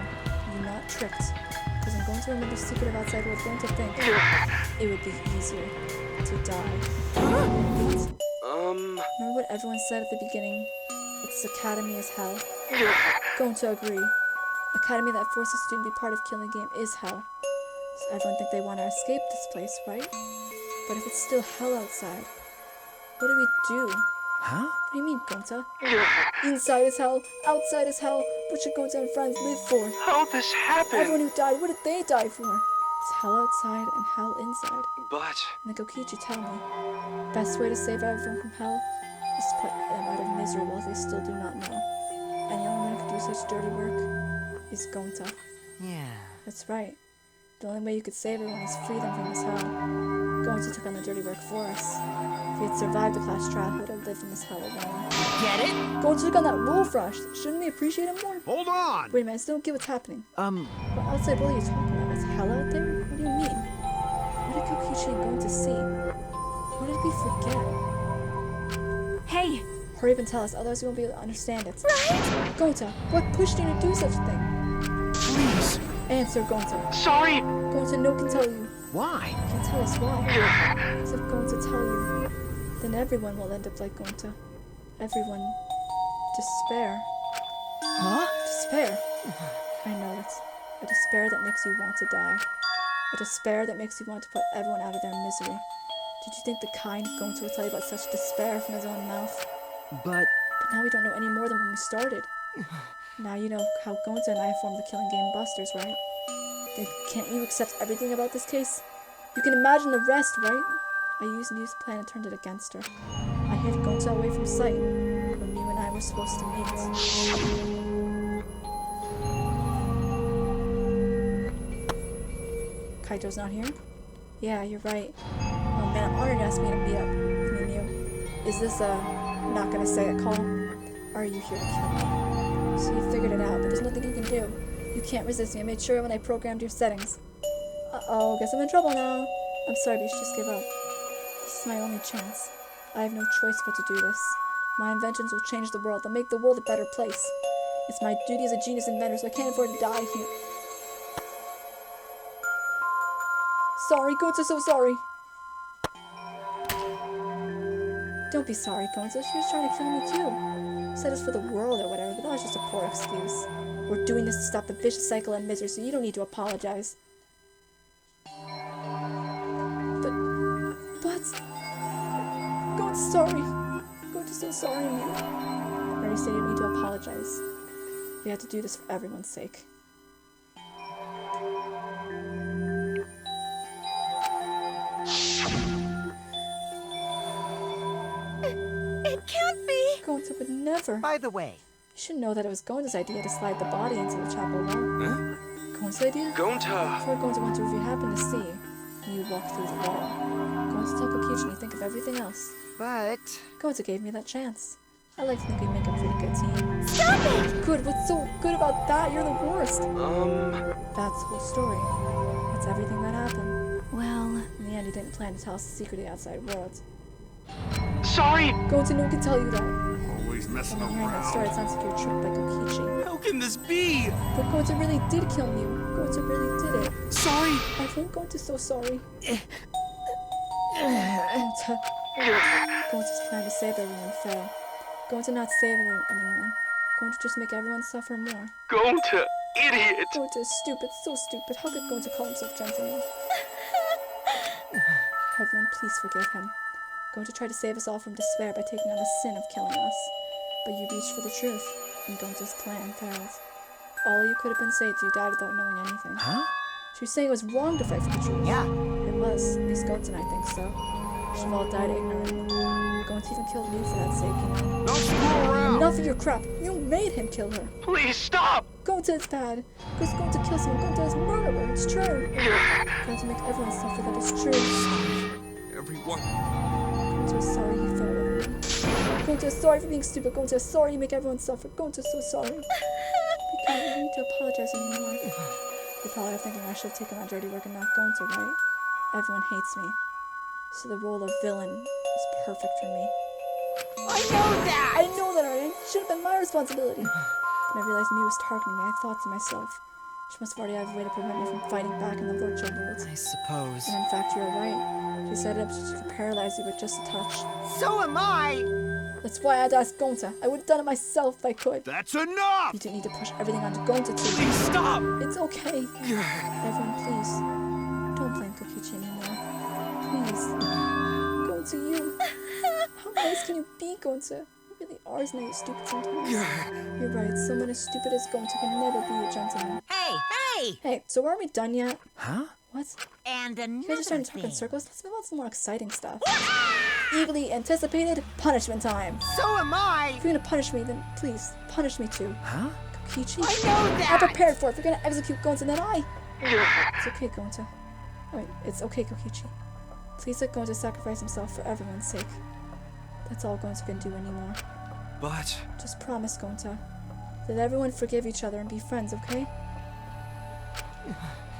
you're not tricked. Because I'm going to remember the secret of outside world. Going to think it would be easier to die. What? Remember what everyone said at the beginning? That this academy is hell. Going to agree. Academy that forces a student to be part of killing game is hell. So everyone think they want to escape this place, right? But if it's still hell outside, what do we do? Huh? What do you mean, Gonta? Inside is hell, outside is hell. What should Gonta and friends live for? How'd this happen? Everyone who died, what did they die for? It's hell outside and hell inside. But... And the Kokichi tell me, best way to save everyone from hell is to put them out of misery while they still do not know. And the only one who could do such dirty work is Gonta. Yeah. That's right. The only way you could save everyone is free them from this hell. Gonta took on the dirty work for us. If he had survived the class trap, he would have lived in this hell alone. Get it? Gonta took on that wolf rush. Shouldn't we appreciate him more? Hold on! Wait a minute, I still don't get what's happening. What outside world are you talking about? Is hell out there? What do you mean? What did Kokichi and Gonta see? What did we forget? Hey! Hurry up and tell us, otherwise we won't be able to understand it. Right? Gonta, what pushed you to do such a thing? Please! Answer, Gonta. Sorry! Gonta, no can tell you. Why? Can tell us why. Because if Gonta tell you, then everyone will end up like Gonta. Everyone... despair. Huh? Despair. I know it. A despair that makes you want to die. A despair that makes you want to put everyone out of their misery. Did you think the kind Gonta would tell you about such despair from his own mouth? But... But now we don't know any more than when we started. Now you know how Gonta and I formed the Killing Game Busters, right? Then can't you accept everything about this case? You can imagine the rest, right? I used Mew's plan and turned it against her. I hid Gonta away from sight when Mew and I were supposed to meet. Kaito's not here? Yeah, you're right. Oh man, I'm honored you asked me to meet up with me, Mew. Is this a not gonna say it call? Or are you here to kill me? So you figured it out, but there's nothing you can do. You can't resist me. I made sure when I programmed your settings. Uh-oh, guess I'm in trouble now. I'm sorry, but you should just give up. This is my only chance. I have no choice but to do this. My inventions will change the world. They'll make the world a better place. It's my duty as a genius inventor, so I can't afford to die here. Sorry, Gonta, so sorry. Don't be sorry, Gonta. She was trying to kill me too. Said it's for the world or whatever, but that was just a poor excuse. We're doing this to stop the vicious cycle and misery, so you don't need to apologize. But... Gonta's sorry. Gonta's so sorry, Mew. I already said you don't need to apologize. We have to do this for everyone's sake. It can't be! Gonta would never. By the way... You should know that it was Gonta's idea to slide the body into the chapel wall. Huh? Gonta's idea? Gonta! Before Gonta went to review happened to see, and you walked through the wall. Gonta took a peach and you think of everything else. But... Gonta gave me that chance. I like to think we make a pretty good team. Stop it! Good, what's so good about that? You're the worst. That's the whole story. That's everything that happened. Well, In the end, he didn't plan to tell us the secret of the outside world. Sorry! Gonta, no one can tell you that. Always messing When hearing that story, it sounds like you're tricked by Kokichi. How can this be? But Gonta really did kill Mew. Gonta really did it. Sorry! I think Gonta's so sorry. Gonta. Gonta's plan to save everyone failed. Gonta not save anyone. Gonta just make everyone suffer more. Gonta, idiot! Gonta is stupid, so stupid. How could Gonta call himself gentleman? Everyone, please forgive him. Gonta tried to save us all from despair by taking on the sin of killing us. But you reached for the truth, and Gonta's plan failed. All you could have been saying to you died without knowing anything. Huh? She was saying it was wrong to fight for the truth. Yeah. It was. At least Gonta and I think so. She've all died ignorant. Gonta even killed me for that sake, you know. Don't screw around! Enough of your crap! You made him kill her! Please stop! Gonta is bad! Because Gonta kills someone, Gonta is a murderer, it's true! Gonta make everyone suffer, that is true. Everyone. Gonta is sorry he failed everyone. Gonta is sorry for being stupid, Gonta is sorry you make everyone suffer, Gonta is so sorry. We can't need to apologize anymore. You're probably thinking I should have taken that dirty work and not Gonta, right? Everyone hates me. So the role of villain is perfect for me. I know that! I know that already. It should have been my responsibility. When I realized Mew was targeting me, I thought to myself, she must have already had a way to prevent me from fighting back in the virtual world. I suppose. And in fact, you're right. She set it up so she could paralyze you with just a touch. So am I! That's why I had to ask Gonta. I would have done it myself if I could. That's enough! You didn't need to push everything onto Gonta too. Please stop! It's okay. Everyone, please. Don't blame Kokichi anymore. Please. Gonta, you. How nice can you be, Gonta? You really are as nice, stupid sometimes. You're right. Someone as stupid as Gonta can never be a gentleman. Hey! Hey, so are we done yet? Huh? What? And You guys are another starting to talk in thing. circles. Let's move on to some more exciting stuff. Eagerly anticipated punishment time. So am I! If you're gonna punish me, then please punish me too. Huh? Kokichi? I know that! I'm prepared for it. If you're gonna execute Gonta, then I. It's okay, Gonta. Wait, it's okay, Kokichi. Please let Gonta sacrifice himself for everyone's sake. That's all Gonta can do anymore. But... Just promise, Gonta. Let everyone forgive each other and be friends, okay?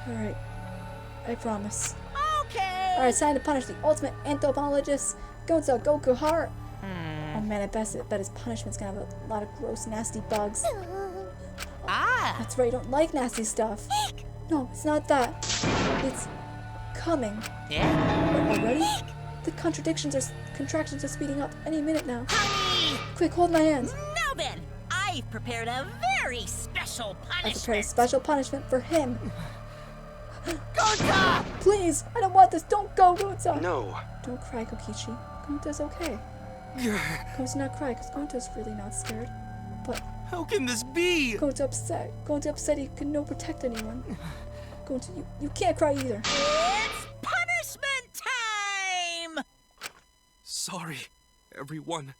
Alright. I promise. Okay! Alright, it's time to punish the ultimate anthropologist, Gonta Gokuhara. Oh man, I bet his punishment's gonna have a lot of gross, nasty bugs. Ah! That's right, you don't like nasty stuff. No, it's not that. It's coming. Yeah? Already? The contractions are speeding up any minute now. Honey! Quick, hold my hand. Now then, I've prepared a very special I punishment. prepared a special punishment for him. Gonta! Please, I don't want this. Don't go, Gonta. No. Don't cry, Kokichi. Gonta's okay. Gonta not cry, because Gonta's really not scared. But How can this be? Gonta upset. Gonta upset he could no protect anyone. Gonta, you can't cry either. It's punishment time! Sorry, everyone.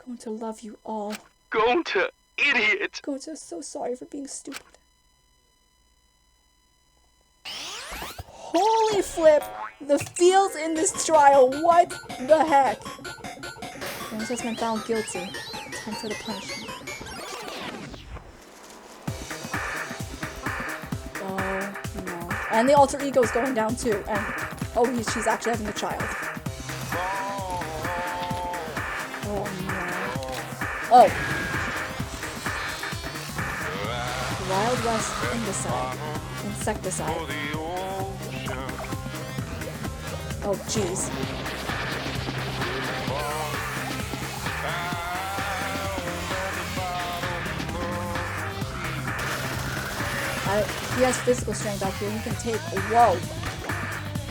Gonta love you all. Gonta, idiot! Gonta, so sorry for being stupid. Holy flip! The feels in this trial, what the heck? Gonta has been found guilty. Time for the punishment. Oh no. And the alter ego is going down too. And oh, she's actually having a child. Oh no. Oh. Wild West insecticide. Oh jeez. He has physical strength out here. He can take. Whoa.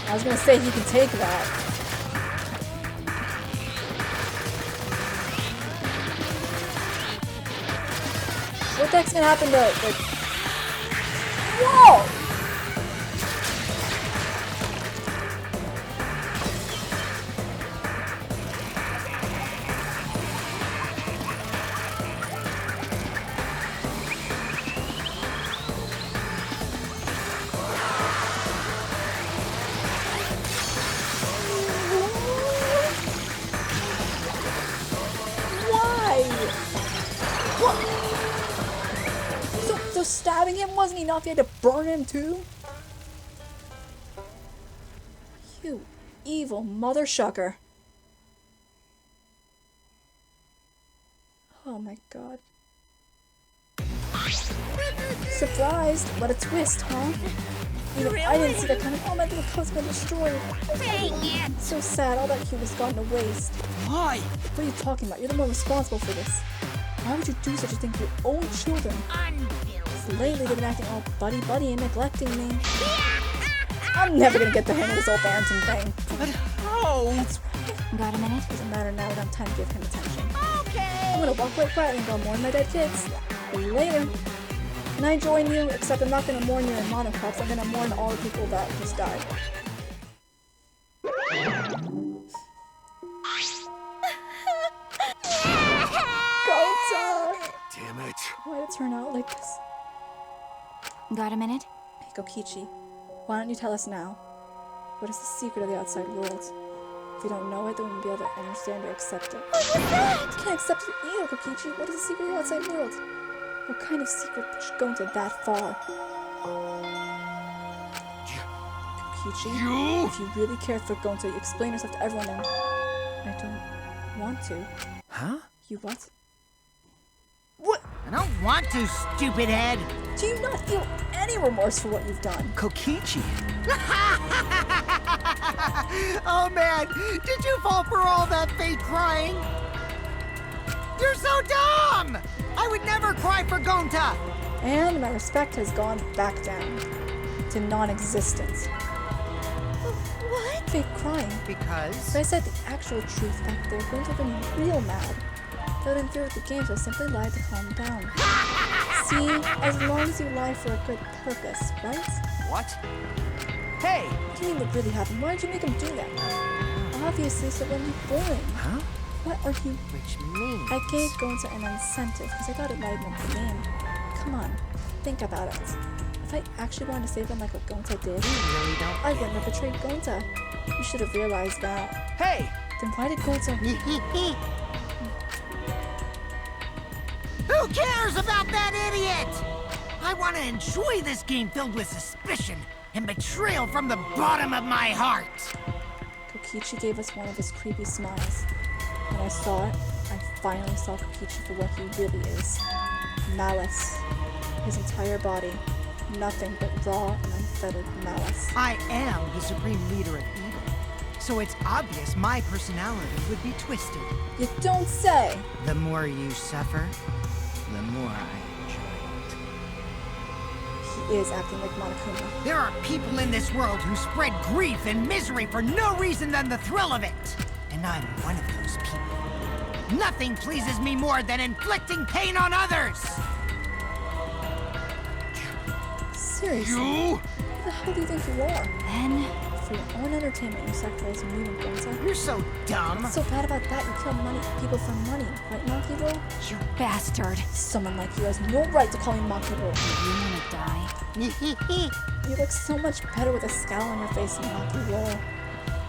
I was gonna say he can take that. What the heck's gonna happen to Whoa! Why? Kaito stabbing him? Wasn't he enough? He had to burn him too? You evil mother shucker. Oh my god. Surprised? What a twist, huh? Even I didn't see that kind of. Oh, my little coat's been destroyed. Dang it! So sad, all that cute was gone to waste. Why? What are you talking about? You're the one responsible for this. Why would you do such a thing to your own children? Lately, they've been acting all buddy-buddy and neglecting me. I'm never gonna get the hang of this old parenting thing. But how? That's right. Got a minute? Doesn't matter now. I don't have time to give him attention. Okay! I'm gonna walk away quietly and go mourn my dead kids. Later. And I join you, except I'm not gonna mourn your monocops. I'm gonna mourn all the people that just died. Gonta! Damn it. Why'd it turn out like this? Got a minute? Hey, Kokichi, why don't you tell us now? What is the secret of the outside world? If you don't know it, then we won't be able to understand or accept it. What was that? I can't accept it either, Kokichi. What is the secret of the outside world? What kind of secret pushed Gonta that far? Kokichi, if you really care for Gonta, you explain yourself to everyone and... I don't want to. Huh? You what? What? I don't want to, stupid head. Do you not feel any remorse for what you've done? Kokichi. Oh man, did you fall for all that fake crying? You're so dumb! I would never cry for Gonta! And my respect has gone back down to non-existence. What? Fake crying. Because? If I said the actual truth back there, Gonta would have been real mad. That would interfere with the game, so I simply lied to calm down. See, as long as you lie for a good purpose, right? What? Hey! What do you mean what really happened? Why did you make him do that? Obviously, so it wouldn't be boring. Huh? What are you... Which means... I gave Gonta an incentive because I thought it lightened up the game. Come on, think about it. If I actually wanted to save him like what Gonta did, really don't I wouldn't have betrayed Gonta. You should have realized that. Hey! Then why did Gonta... Who cares about that idiot? I want to enjoy this game filled with suspicion and betrayal from the bottom of my heart. Kokichi gave us one of his creepy smiles. When I saw it, I finally saw Kokichi for what he really is. Malice. His entire body. Nothing but raw and unfettered malice. I am the supreme leader of evil, so it's obvious my personality would be twisted. You don't say! The more you suffer, the more I enjoy it. He is acting like Monokuma. There are people in this world who spread grief and misery for no reason than the thrill of it. And I'm one of those people. Nothing pleases me more than inflicting pain on others! Seriously? Who the hell do you think you are? Then... For your own entertainment, you sacrifice me and Gonta. You're so dumb. What's so bad about that? You kill people for money, right, Monkey Roll? You bastard. Someone like you has no right to call me Monkey Roll. You wanna die? You look so much better with a scowl on your face, Monkey Roll.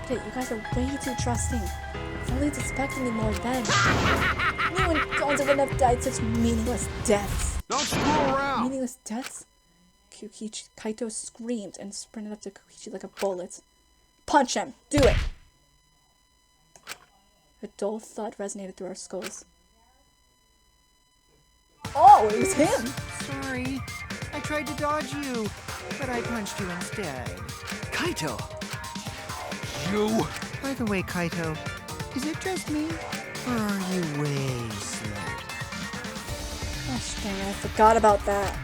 Okay, you guys are way too trusting. If only you'd suspected me more then. You and Gonta wouldn't have died such meaningless deaths. Don't screw around! Meaningless deaths? Kaito screamed and sprinted up to Kokichi like a bullet. Punch him! Do it! A dull thud resonated through our skulls. Oh, it was him! Sorry. I tried to dodge you, but I punched you instead. Kaito! You! By the way, Kaito, is it just me? Or are you way slow? Gosh dang it, I forgot about that.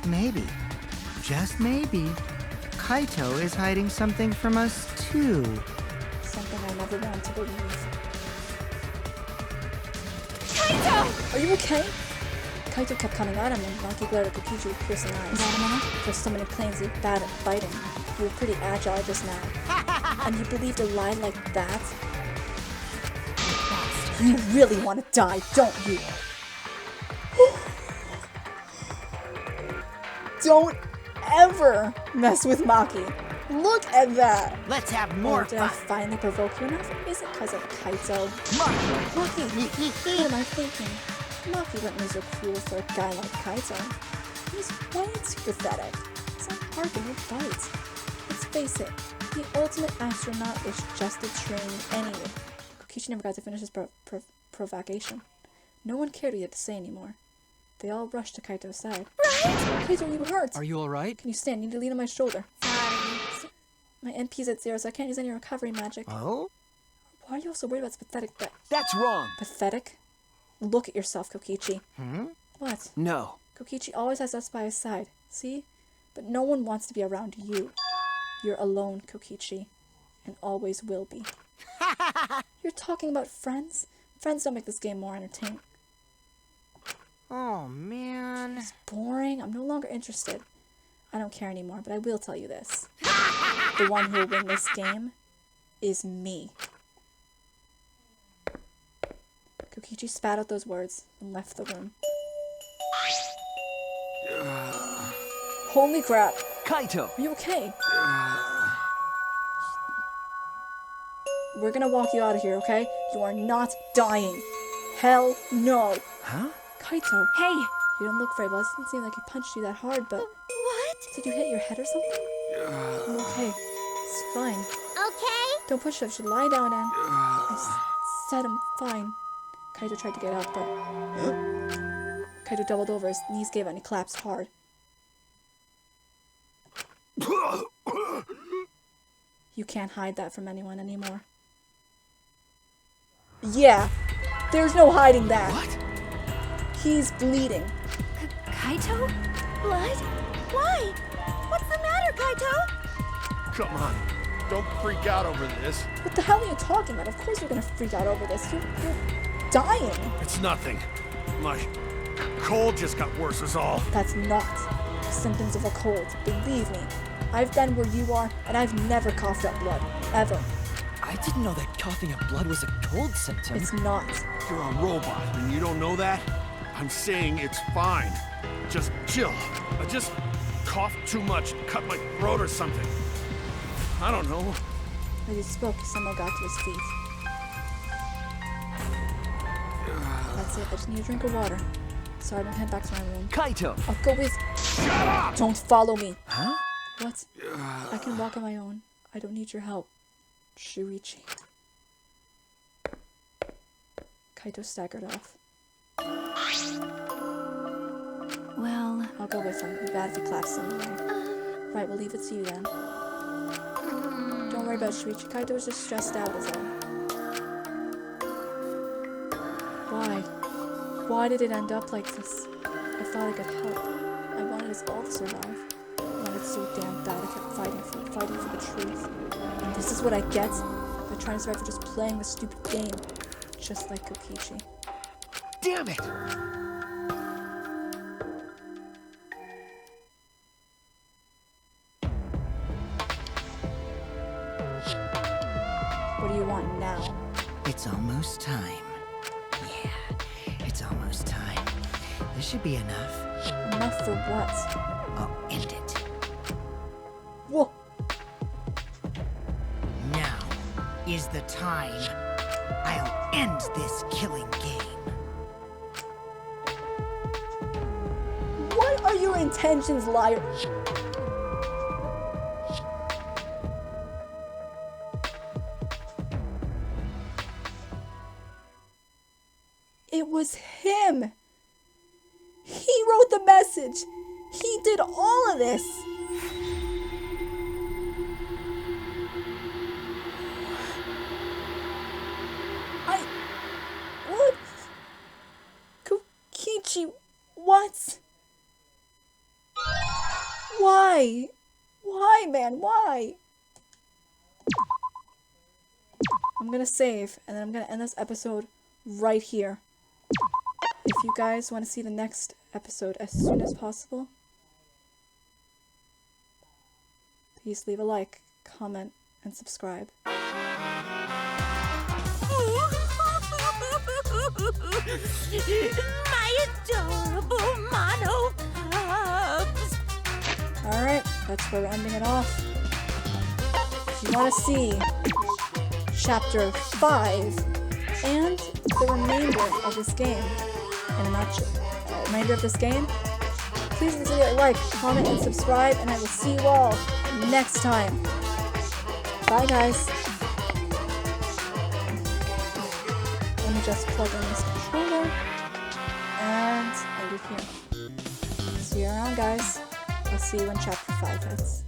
Maybe, just maybe, Kaito is hiding something from us too. Something I never wanted to believe. Kaito! Are you okay? Kaito kept coming at him and Monkey glared at Kokichi with piercing eyes. Got a minute? There's so many claims you're bad at fighting. You were pretty agile just now. And you believed a lie like that? You really want to die, don't you? Don't ever mess with Maki. Look at that. Let's have more Did I fun. finally provoke you enough? Is it because of Kaito? Maki, what am I thinking? Maki wouldn't use your cruel for a guy like Kaito. He's way too pathetic. It's not hard to make bites. Let's face it, the ultimate astronaut is just a trainee anyway. Kokichi never got to finish his provocation. No one cared what he had to say anymore. They all rushed to Kaito's side. Right! Kaito, you hurt! Are you alright? Can you stand? You need to lean on my shoulder. Sorry. My NP's at 0, so I can't use any recovery magic. Oh? Why are you all so worried about this pathetic That's wrong! Pathetic? Look at yourself, Kokichi. What? No. Kokichi always has us by his side. See? But no one wants to be around you. You're alone, Kokichi. And always will be. You're talking about friends? Friends don't make this game more entertaining. Oh, man. It's boring. I'm no longer interested. I don't care anymore, but I will tell you this. The one who will win this game is me. Kokichi spat out those words and left the room. Holy crap. Kaito! Are you okay? We're gonna walk you out of here, okay? You are not dying. Hell no. Huh? Kaito. Hey! You don't look very well. It doesn't seem like he punched you that hard, but... What? Did you hit your head or something? I'm okay. It's fine. Okay? Don't push it. You should lie down, and... I said I'm fine. Kaito tried to get up, but... Kaito doubled over. His knees gave out and he collapsed hard. You can't hide that from anyone anymore. Yeah! There's no hiding that! What? He's bleeding. Kaito? Blood? Why? What's the matter, Kaito? Come on. Don't freak out over this. What the hell are you talking about? Of course you're gonna freak out over this. You're dying. It's nothing. My cold just got worse is all. That's not symptoms of a cold. Believe me. I've been where you are, and I've never coughed up blood. Ever. I didn't know that coughing up blood was a cold symptom. It's not. You're a robot, and you don't know that? I'm saying it's fine. Just chill. I just coughed too much and cut my throat or something. I don't know. As he spoke, someone got to his feet. That's it. I just need a drink of water. Sorry, I'm gonna head back to my room. Kaito! I'll go with... Shut up! Don't follow me. Huh? What? I can walk on my own. I don't need your help. Shuichi. Kaito staggered off. Well... I'll go with him. It'd be bad if he collapsed anyway. Right, we'll leave it to you then. Don't worry about Shuichi. Kaito was just stressed out is all. Why? Why did it end up like this? I thought I could help. I wanted us all to survive. I wanted so damn bad I kept fighting for the truth. And this is what I get by trying to survive for just playing this stupid game. Just like Kokichi. Damn it! What do you want now? It's almost time. Yeah, it's almost time. This should be enough. Enough for what? I'll end it. Whoa! Now is the time. I'll end this killing game. What are your intentions, liar? It was him! He wrote the message! He did all of this! What? Kokichi, what? Why? Why, man? Why? I'm gonna save, and then I'm gonna end this episode right here. If you guys want to see the next episode as soon as possible, please leave a like, comment, and subscribe. My adorable mono cubs. Alright, that's where we're ending it off. If you want to see Chapter 5 and the remainder of this game, in a nutshell, remainder of this game, Please leave this video a like, comment, and subscribe, and I will see you all next time. Bye, guys. Let me just plug in this controller, and I leave here. See you around, guys. I'll see you when chapter 5 hits.